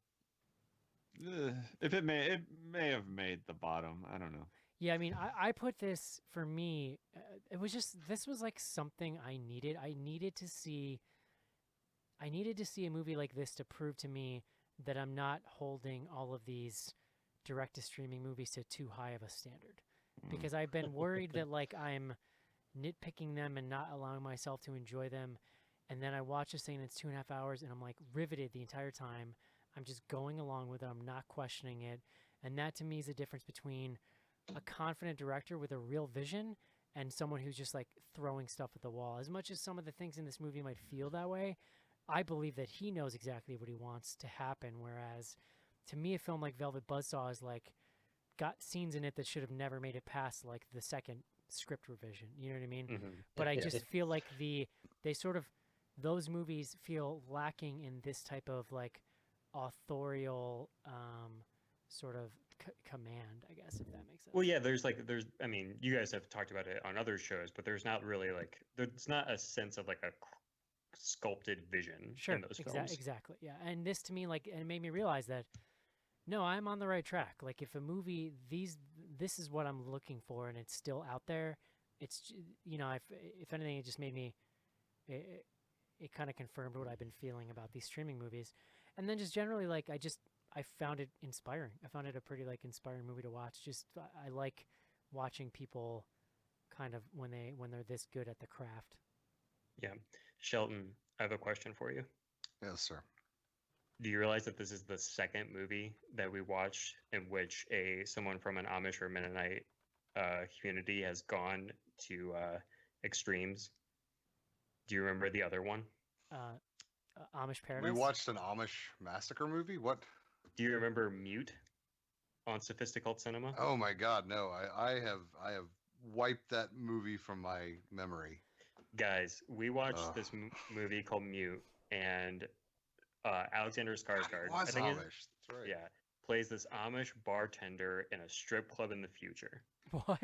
If it may have made the bottom. I don't know. Yeah, I mean, I put this for me. It was just this was like something I needed. I needed to see a movie like this to prove to me that I'm not holding all of these direct to streaming movies to too high of a standard. Because I've been worried that like I'm nitpicking them and not allowing myself to enjoy them. And then I watch this thing and it's 2.5 hours and I'm like riveted the entire time. I'm just going along with it. I'm not questioning it. And that to me is the difference between a confident director with a real vision and someone who's just like throwing stuff at the wall. As much as some of the things in this movie might feel that way, I believe that he knows exactly what he wants to happen. Whereas to me, a film like Velvet Buzzsaw is like got scenes in it that should have never made it past like the second script revision. You know what I mean? Mm-hmm. But I just feel like those movies feel lacking in this type of like authorial sort of command, I guess, if that makes sense. Well, yeah, I mean, you guys have talked about it on other shows, but there's not really there's not a sense of like a sculpted vision Sure, in those films. exactly, yeah. And this to me, like, it made me realize that, no, I'm on the right track. Like, if a movie, this is what I'm looking for, and it's still out there, it's, if anything, it just made me, it kind of confirmed what I've been feeling about these streaming movies. And then just generally, like, I found it inspiring. I found it a pretty, like, inspiring movie to watch. Just, I like watching people kind of when they're this good at the craft. Yeah. Shelton, I have a question for you. Yes, sir. Do you realize that this is the second movie that we watched in which someone from an Amish or Mennonite community has gone to extremes? Do you remember the other one? Amish Paradise? We watched an Amish massacre movie? What? Do you remember Mute on Sophisticult Cinema? Oh my God, no. I have wiped that movie from my memory. Guys, we watched this movie called Mute, and Alexander Skarsgård, It was Amish. That's right. yeah, plays this Amish bartender in a strip club in the future. What?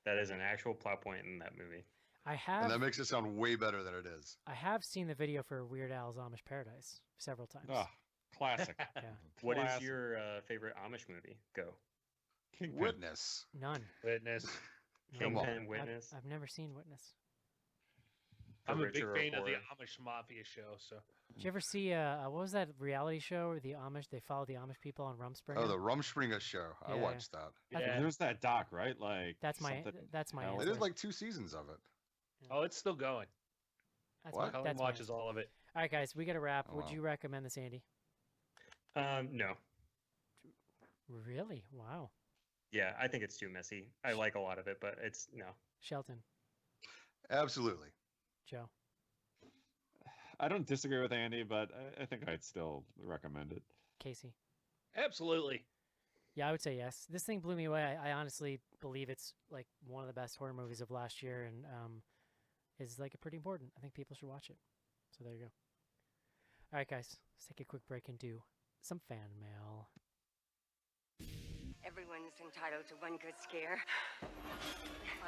That is an actual plot point in that movie. And that makes it sound way better than it is. I have seen the video for Weird Al's Amish Paradise several times. Oh, classic. Yeah. What is Classic. your favorite Amish movie? Go. Kingpin. Witness. None. Witness. Come on. Kingpin, Witness. I've never seen Witness. For I'm a richer big fan or of the poorer. Amish Mafia show, so Did you ever see what was that reality show where the Amish they follow the Amish people on Rumspringa? Oh, the Rumspringa show. I Yeah, watched that. yeah. There's that doc, right? Like That's my something answer. They did like 2 seasons of it. Oh, it's still going. That's What? Colin that's my watches answer. all of it. All right, guys, we got to wrap. Oh, Would wow. you recommend this, Andy? No. Really? Wow. Yeah, I think it's too messy. I like a lot of it, but it's no. Shelton, Absolutely. Joe. I don't disagree with Andy, but I think I'd still recommend it. Casey. Absolutely. Yeah, I would say yes. This thing blew me away. I honestly believe it's like one of the best horror movies of last year, and is like pretty important. I think people should watch it. So there you go. All right, guys, let's take a quick break and do some fan mail. Everyone's entitled to one good scare.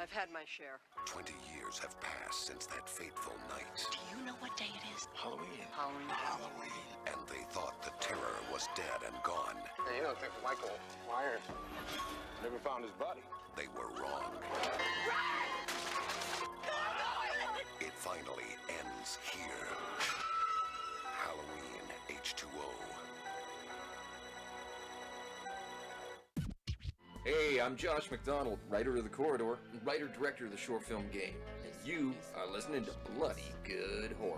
I've had my share. 20 years have passed since that fateful night. Do you know what day it is? Halloween. Halloween. And they thought the terror was dead and gone. Hey, you don't think Michael Myers never found his body? They were wrong. It finally ends here. Halloween H2O. Hey, I'm Josh McDonald, writer of The Corridor, and writer-director of the short film Game. And you are listening to Bloody Good Horror.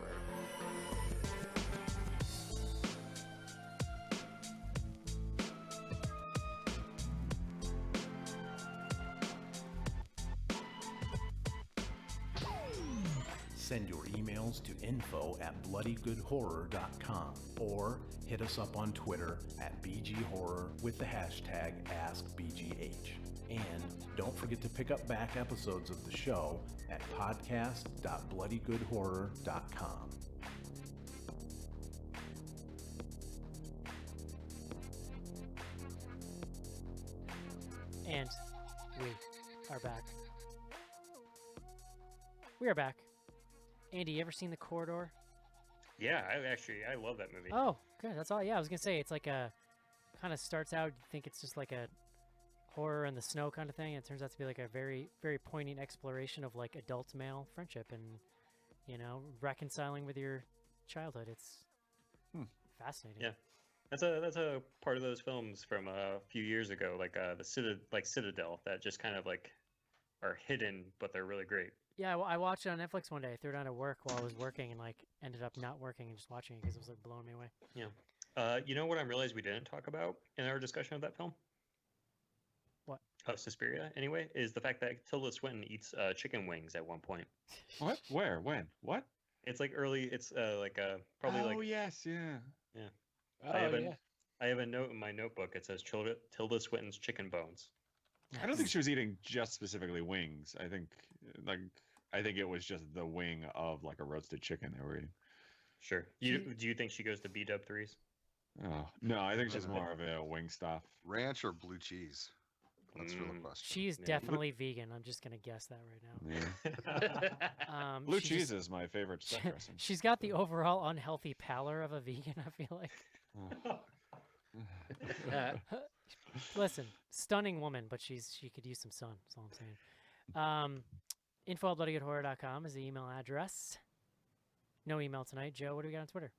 Send your emails to info@bloodygoodhorror.com or hit us up on Twitter at BGHorror with the hashtag AskBGH. And don't forget to pick up back episodes of the show at podcast.bloodygoodhorror.com. And we are back. We are back. Andy, you ever seen The Corridor? Yeah, I love that movie. Oh, good. That's all. Yeah, I was gonna say it's like a kind of starts out. You think it's just like a horror in the snow kind of thing. And it turns out to be like a very, very poignant exploration of like adult male friendship and reconciling with your childhood. It's fascinating. Yeah, that's a part of those films from a few years ago, like Citadel, that just kind of like are hidden, but they're really great. Yeah, I watched it on Netflix one day. I threw it on at work while I was working, and like ended up not working and just watching it because it was like blowing me away. Yeah. You know what I realized we didn't talk about in our discussion of that film? What? Suspiria, anyway, is the fact that Tilda Swinton eats chicken wings at one point. What? Where? When? What? It's like early. It's probably oh, like. yes, yeah. Yeah. Oh, I have a note in my notebook. It says Tilda Swinton's chicken bones. I don't think she was eating just specifically wings. I think it was just the wing of like a roasted chicken they were eating. Sure. Do you think she goes to B-dub-3s? Oh no, I think she's more of a wing stuff. Ranch or blue cheese? That's the real question. She's definitely vegan. I'm just gonna guess that right now. Yeah. Blue cheese is my favorite stuff dressing. She's got the overall unhealthy pallor of a vegan, I feel like. Listen, stunning woman, but she could use some sun. That's all I'm saying. info@bloodygoodhorror.com is the email address. No email tonight. Joe, what do we got on Twitter?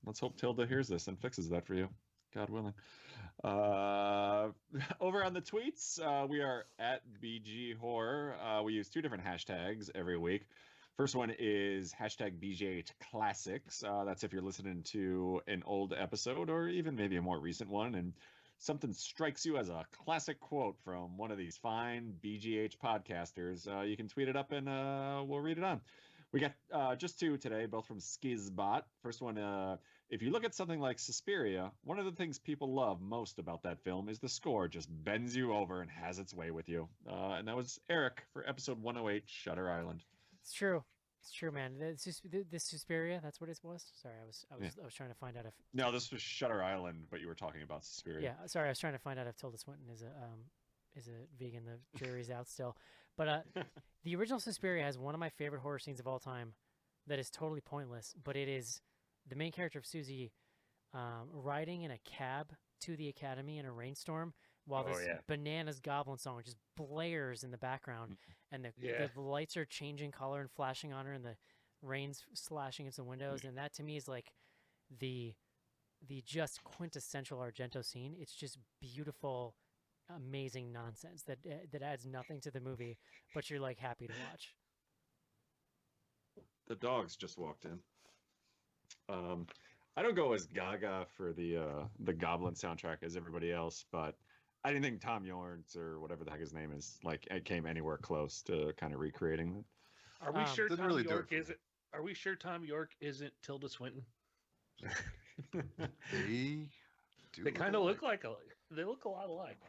Let's hope Tilda hears this and fixes that for you, God willing. Over on the tweets, we are at BG Horror. We use 2 different hashtags every week. First one is hashtag BGH Classics. That's if you're listening to an old episode or even maybe a more recent one, and something strikes you as a classic quote from one of these fine BGH podcasters. You can tweet it up and we'll read it on. We got just 2 today, both from Skizbot. First one, if you look at something like Suspiria, one of the things people love most about that film is the score just bends you over and has its way with you. And that was Eric for episode 108, Shutter Island. It's true. It's true, man. This Suspiria, that's what it was. Sorry, I was trying to find out if. No, this was Shutter Island, but you were talking about Suspiria. Yeah, sorry, I was trying to find out if Tilda Swinton is a vegan. The jury's out still, but the original Suspiria has one of my favorite horror scenes of all time, that is totally pointless. But it is the main character of Susie riding in a cab to the academy in a rainstorm while this bananas goblin song just blares in the background, and the lights are changing color and flashing on her, and the rain's slashing into the windows, and that to me is like the just quintessential Argento scene. It's just beautiful, amazing nonsense that adds nothing to the movie, but you're like happy to watch. The dogs just walked in. I don't go as gaga for the Goblin soundtrack as everybody else, but I didn't think Tom Yorns or whatever the heck his name is, like, it came anywhere close to kind of recreating that. Are we sure Tom York isn't? Are we sure Tom York isn't Tilda Swinton? They kind of look like they look a lot alike.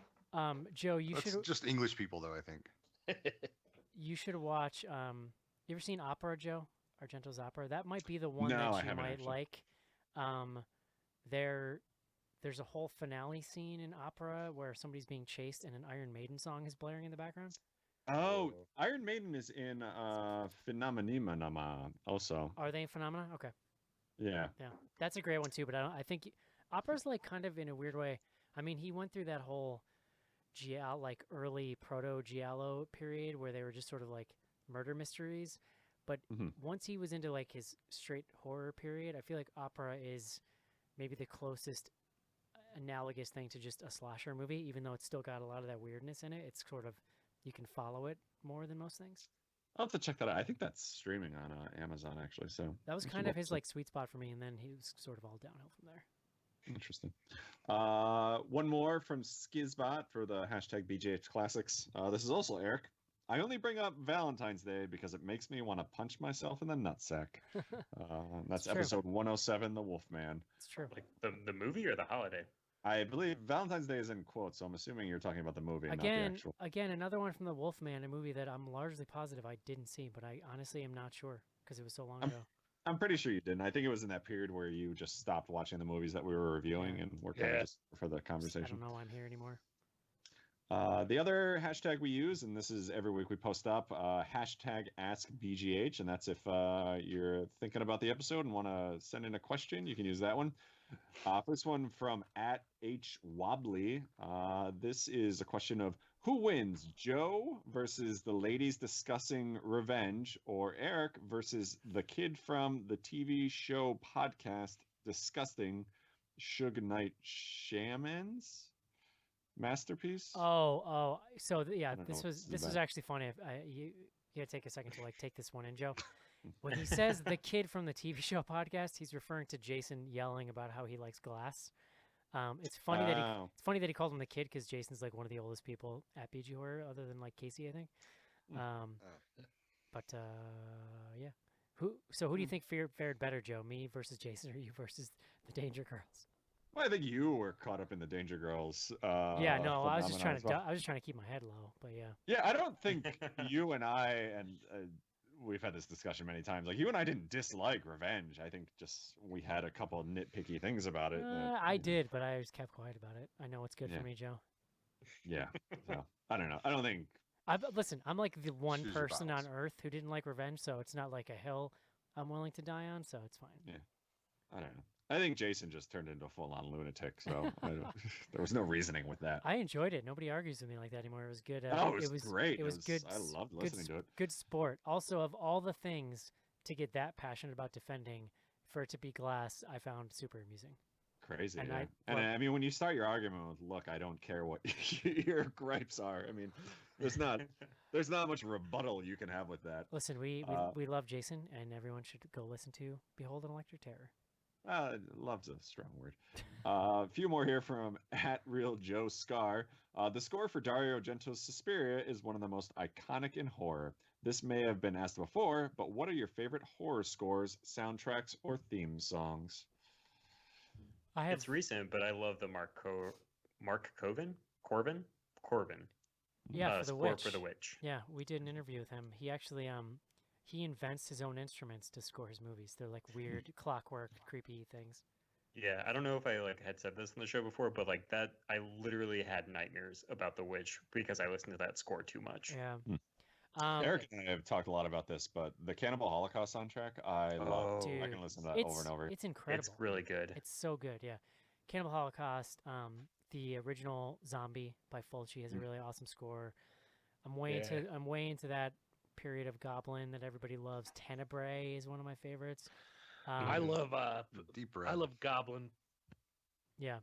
Joe, you should just English people, though. I think you should watch. You ever seen Opera, Joe? Argento's Opera. That might be the one that you might like. There's a whole finale scene in Opera where somebody's being chased and an Iron Maiden song is blaring in the background. Oh, Iron Maiden is in Phenomenima also. Are they in Phenomena? Okay. Yeah. Yeah, that's a great one too. But I think Opera's like kind of in a weird way. I mean, he went through that whole like early proto giallo period where they were just sort of like murder mysteries. But once he was into like his straight horror period, I feel like Opera is maybe the closest analogous thing to just a slasher movie, even though it's still got a lot of that weirdness in it. It's sort of, you can follow it more than most things. I'll have to check that out. I think that's streaming on Amazon actually. So that was kind of his like sweet spot for me, and then he was sort of all downhill from there. Interesting. One more from Skizbot for the hashtag BGH Classics. This is also Eric. I only bring up Valentine's Day because it makes me want to punch myself in the nutsack. That's It's true. episode 107, The Wolfman. It's true. Like the movie or the holiday? I believe Valentine's Day is in quotes, so I'm assuming you're talking about the movie, not the actual. Again, another one from the Wolfman, a movie that I'm largely positive I didn't see, but I honestly am not sure because it was so long ago. I'm pretty sure you didn't. I think it was in that period where you just stopped watching the movies that we were reviewing and we're kind of just for the conversation. I don't know why I'm here anymore. The other hashtag we use, and this is every week we post up, hashtag Ask BGH, and that's if you're thinking about the episode and want to send in a question, you can use that one. First one from @HWobbly. This is a question of who wins, Joe versus the ladies discussing revenge, or Eric versus the kid from the TV show podcast discussing Suge Knight Shaman's masterpiece? So I don't know what this was about. actually funny. You gotta take a second to take this one in, Joe. When he says the kid from the TV show podcast, he's referring to Jason yelling about how he likes glass. It's funny that he called him the kid because Jason's like one of the oldest people at BG Horror, other than like Casey, I think. Yeah. Who do you think fared better, Joe? Me versus Jason, or you versus the Danger Girls? Well, I think you were caught up in the Danger Girls. I was just trying phenomenon as well. I was just trying to keep my head low, but yeah. Yeah, I don't think you and I, and we've had this discussion many times, like you and I didn't dislike Revenge. I think just we had a couple of nitpicky things about it. I did, but I just kept quiet about it. I know what's good for me, Joe. Yeah. So, I don't know. I don't think. Listen, I'm like the one Choose your person on battles. Earth who didn't like Revenge, so it's not like a hill I'm willing to die on, so it's fine. Yeah. I don't know. I think Jason just turned into a full-on lunatic, so there was no reasoning with that. I enjoyed it. Nobody argues with me like that anymore. It was good. It was great. It was good. I loved listening to it. Good sport. Also, of all the things to get that passionate about defending, for it to be glass, I found super amusing. Crazy. And yeah. I mean, when you start your argument with, look, I don't care what your gripes are. I mean, there's not much rebuttal you can have with that. Listen, we love Jason, and everyone should go listen to Behold an Electric Terror. Love's a strong word. A few more here from @RealJoeScar. The score for Dario Argento's Suspiria is one of the most iconic in horror. This may have been asked before, but what are your favorite horror scores, soundtracks, or theme songs? It's recent, but I love the Mark Corbin. Yeah, for the Witch. For the Witch. Yeah, we did an interview with him. He actually he invents his own instruments to score his movies. They're like weird clockwork, creepy things. Yeah, I don't know if I had said this on the show before, but like that, I literally had nightmares about The Witch because I listened to that score too much. Yeah. Eric and I have talked a lot about this, but the Cannibal Holocaust soundtrack, I love. Dude, I can listen to that over and over. It's incredible. It's really good. It's so good. Yeah, Cannibal Holocaust. The original Zombie by Fulci has a really awesome score. I'm way into that period of Goblin that everybody loves. Tenebrae is one of my favorites. I love Deep I love Goblin. Yeah.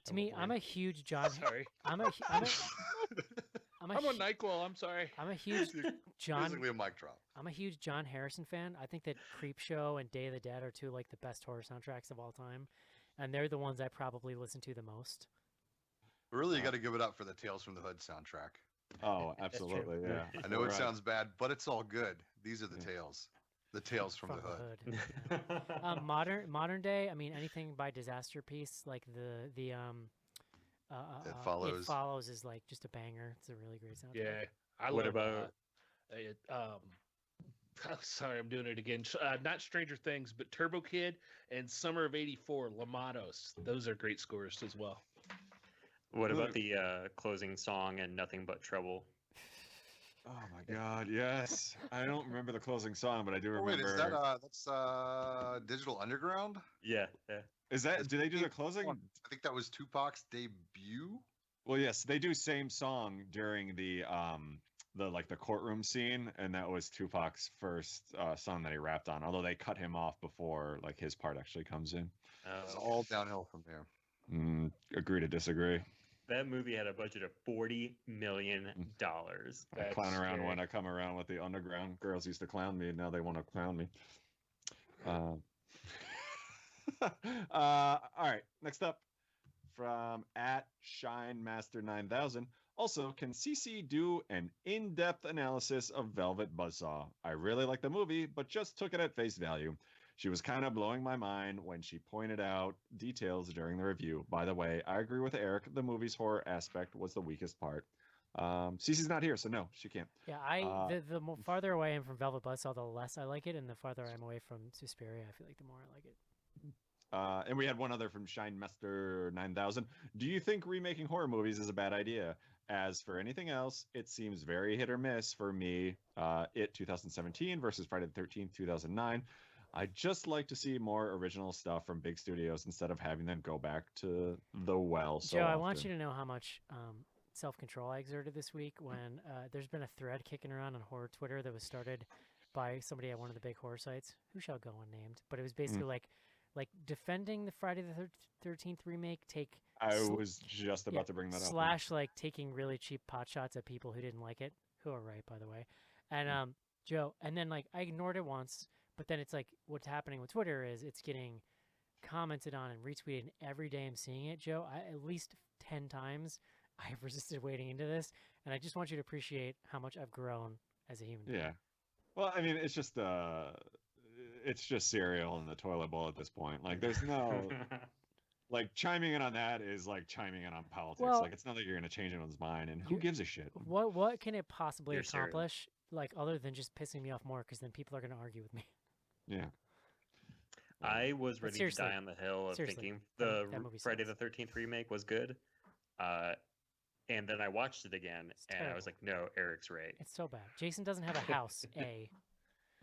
To me, I'm a huge John. Sorry. I'm a on NyQuil. I'm sorry. I'm a huge John. Basically a mic drop. I'm a huge John Harrison fan. I think that Creepshow and Day of the Dead are two like the best horror soundtracks of all time, and they're the ones I probably listen to the most. Really, you got to give it up for the Tales from the Hood soundtrack. Oh, absolutely. Yeah. I know it sounds bad, but it's all good. These are the tales. The Tales from the Hood. Yeah. Modern day. I mean, anything by Disaster Piece, like the It Follows. It Follows is like just a banger. It's a really great soundtrack. Yeah. I What love about- sorry, I'm doing it again. Not Stranger Things, but Turbo Kid and Summer of '84, Lamados. Those are great scores as well. What about the closing song and Nothing But Trouble? Oh my God, yes. I don't remember the closing song, but I do remember. Wait, is that that's Digital Underground? Yeah. Is that? Do they do the closing? I think that was Tupac's debut. Well, yes, they do same song during the courtroom scene, and that was Tupac's first song that he rapped on. Although they cut him off before like his part actually comes in. It's all downhill from there. Agree to disagree. That movie had a budget of $40 million. I clown around when I come around with the underground. Girls used to clown me, and now they want to clown me. All right, next up from @ShineMaster9000. Also, can CC do an in-depth analysis of Velvet Buzzsaw? I really like the movie, but just took it at face value. She was kind of blowing my mind when she pointed out details during the review. By the way, I agree with Eric. The movie's horror aspect was the weakest part. Cece's not here, so no, she can't. Yeah, the more farther away I am from Velvet Buzzsaw, the less I like it, and the farther I'm away from Suspiria, I feel like the more I like it. And we had one other from Shinemaster 9000. Do you think remaking horror movies is a bad idea? As for anything else, it seems very hit or miss for me. It 2017 versus Friday the 13th 2009. I'd just like to see more original stuff from big studios instead of having them go back to the well. So Joe, I often. want you to know how much self-control I exerted this week when there's been a thread kicking around on horror Twitter that was started by somebody at one of the big horror sites, who shall go unnamed, but it was basically like defending the Friday the 13th remake. I was just about to bring that up. / like taking really cheap pot shots at people who didn't like it, who are right, by the way. And Joe, and then like I ignored it once, but then it's like what's happening with Twitter is it's getting commented on and retweeted, and every day I'm seeing it, Joe. At least 10 times I have resisted wading into this, and I just want you to appreciate how much I've grown as a human being. Yeah. Well, I mean, it's just cereal in the toilet bowl at this point. Like, there's no like chiming in on that is like chiming in on politics. Well, like, it's not that you're going to change anyone's mind, and who gives a shit? What can it possibly You're cereal. accomplish, like other than just pissing me off more? Because then people are going to argue with me. Yeah. I was ready to seriously, die on the hill of seriously, thinking that the movie Friday sucks. the 13th remake was good. And then I watched it again, and I was like, no, Eric's right. It's so bad. Jason doesn't have a house.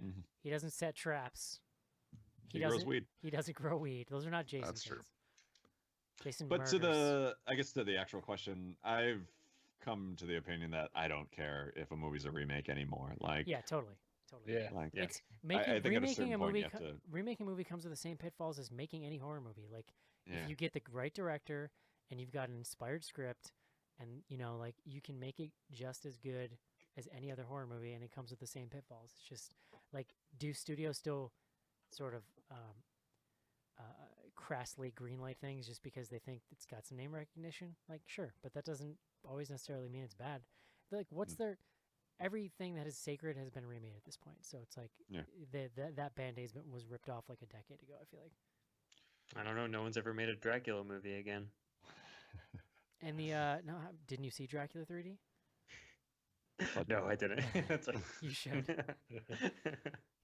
Mhm. He doesn't set traps. He grows doesn't. weed. He doesn't grow weed. Those are not Jason That's things. true. Jason But murders. I guess to the actual question, I've come to the opinion that I don't care if a movie's a remake anymore. Like, Yeah, totally. Yeah. like Yeah. It's making I think at a certain remaking a point movie. you have to. Remaking a movie comes with the same pitfalls as making any horror movie. Like Yeah. if you get the right director and you've got an inspired script, and like you can make it just as good as any other horror movie, and it comes with the same pitfalls. It's just like, do studios still sort of crassly greenlight things just because they think it's got some name recognition? Like, sure, but that doesn't always necessarily mean it's bad. Like, what's their everything that is sacred has been remade at this point, so it's like Yeah. that Band-Aid was ripped off like a decade ago, I feel like. I don't know. No one's ever made a Dracula movie again. And the no, didn't you see Dracula 3D? No, I didn't. It's like You should.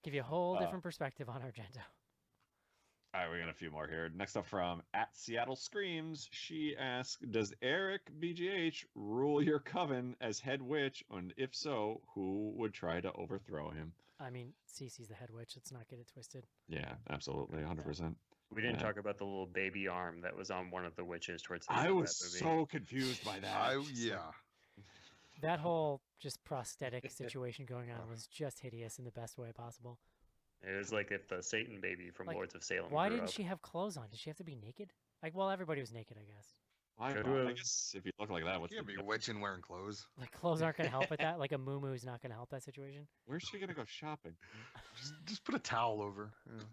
Give you a whole different perspective on Argento. All right, we got a few more here. Next up from at Seattle Screams, she asks, "Does Eric BGH rule your coven as head witch? And if so, who would try to overthrow him?" I mean, Cece's the head witch. Let's not get it twisted. Yeah, absolutely, 100%. we didn't Yeah. talk about the little baby arm that was on one of the witches towards the end I of was that movie. so confused by that. Yeah. That whole just prosthetic situation going on was just hideous in the best way possible. It was like if the Satan baby from Like, Lords of Salem. Why grew didn't up. she have clothes on? Did she have to be naked? Like, well, everybody was naked, I guess. I, Go to I a- guess if you look like that, You what's can't the be difference? witching wearing clothes. Like, clothes aren't going to help with that. Like, a moo is not going to help that situation. Where's she gonna go shopping? Just put a towel over. Yeah.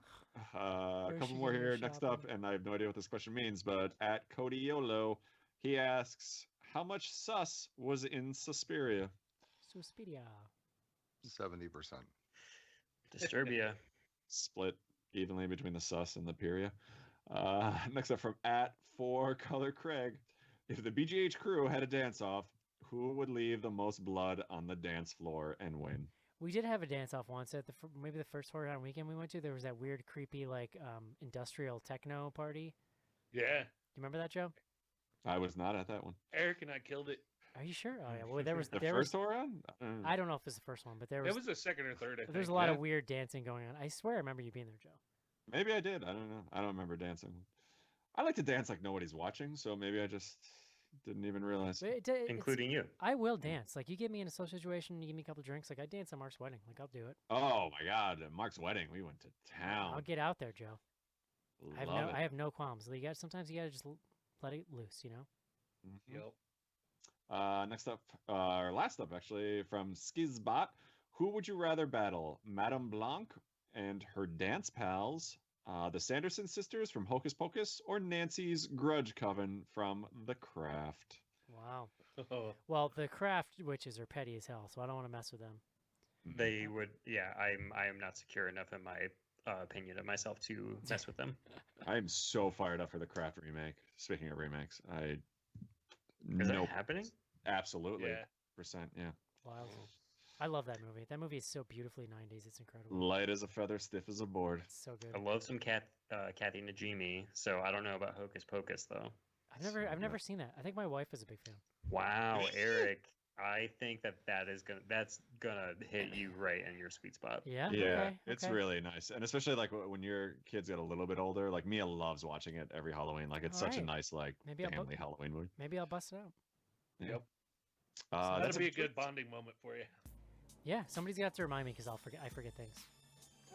A Where's couple she more gonna go here. Next up, shopping? and I have no idea what this question means, but at Cody Yolo, he asks, "How much sus was in Suspiria?" Suspiria. 70%. Disturbia? Split evenly between the sus and the Pyria. Next up from at 4Color Craig, "If the BGH crew had a dance-off, who would leave the most blood on the dance floor and win?" We did have a dance-off once at maybe the first Horror Town weekend we went to. There was that weird, creepy, like, industrial techno party. Yeah. You remember that, Joe? I was not at that one. Eric and I killed it. Are you sure? Oh, yeah. Well, there was... The there first was, Horon? I don't know if it was the first one, but there It was... was the second or third, I think. There's a lot yeah. of weird dancing going on. I swear I remember you being there, Joe. Maybe I did. I don't know. I don't remember dancing. I like to dance like nobody's watching, so maybe I just didn't even realize. But it's- Including you. I will dance. Like, you get me in a social situation, you give me a couple drinks, like, I dance at Mark's wedding. Like, I'll do it. Oh my God! At Mark's wedding, we went to town. I'll get out there, Joe. Love it. I have no qualms. You got sometimes you gotta just let it loose, you know. Mhm. Yep. Next up, or last up actually, from Skizbot, "Who would you rather battle, Madame Blanc and her dance pals, the Sanderson sisters from Hocus Pocus, or Nancy's Grudge Coven from The Craft?" Wow. Wow. Oh, Well, the craft witches are petty as hell, so I don't want to mess with them. They would, yeah. I am not secure enough in my opinion of myself to mess with them. I'm so fired up for the Craft remake. Speaking of remakes, Is that nope, happening? absolutely, yeah. percent, yeah. Wild. I love that movie. That movie is so beautifully 90s. It's incredible. Light as a feather, stiff as a board. It's so good. I love some Kathy Najimy, so I don't know about Hocus Pocus though. I've never seen that. I think my wife is a big fan. Wow, Eric, I think that's gonna hit you right in your sweet spot. Yeah. Yeah, Okay, it's okay. really nice, and especially like when your kids get a little bit older. Like Mia loves watching it every Halloween. Like it's such a Alright. nice like Maybe I'll family Halloween movie. Maybe I'll bust it out. Yeah. Yep. That's That'd be a good bonding moment for you. Yeah, somebody's got to remind me because I forget things.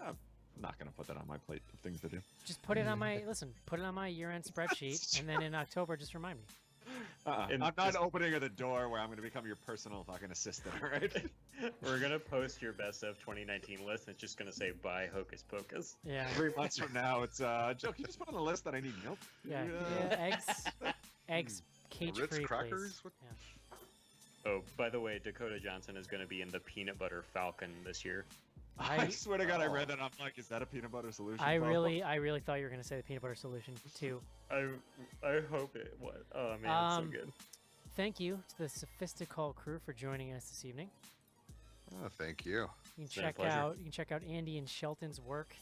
I'm not gonna put that on my plate of things to do. Just put it on my put it on my year-end spreadsheet, and then in October, just remind me. And I'm not just- opening the door where I'm gonna become your personal fucking assistant. All right. We're gonna post your best of 2019 list. And it's just gonna say "Buy Hocus Pocus." Yeah. 3 months from now, it's Joe. Can you just put on the list that I need milk? Yeah. Eggs, cage-free, Ritz please. crackers? What- Yeah. Oh, by the way, Dakota Johnson is gonna be in the Peanut Butter Falcon this year. I swear to God, I read that. I'm like, is that a peanut butter solution? I Paul? really thought you were gonna say the peanut butter solution too. I hope it was. Oh man, it's so good. Thank you to the Sophistical crew for joining us this evening. Oh, thank you. You been a can pleasure. check out Andy and Shelton's work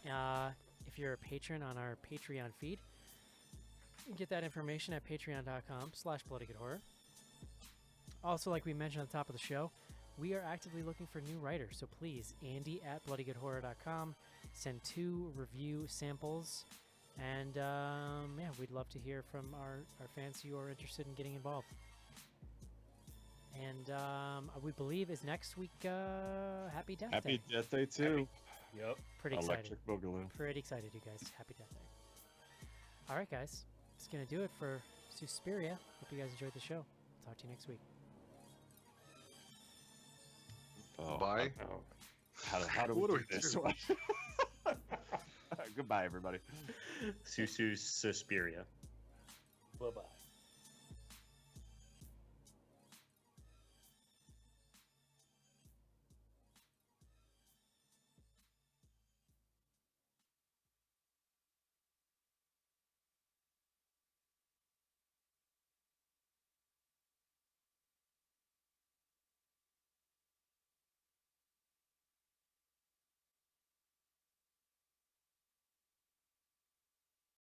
if you're a patron on our Patreon feed. You can get that information at patreon.com/bloodygoodhorror. Also, like we mentioned at the top of the show, we are actively looking for new writers, so please, Andy at bloodygoodhorror.com. Send 2 review samples, and yeah, we'd love to hear from our fans who are interested in getting involved. And we believe is next week Happy Death Happy Day. Death Day too. Yep. Pretty excited. Electric Boogaloo. Pretty excited, you guys. Happy Death Day. All right, guys. That's going to do it for Suspiria. Hope you guys enjoyed the show. Talk to you next week. Oh, Bye. oh. How do What we do do we this do? one? Goodbye, everybody. Suspiria. Bye bye.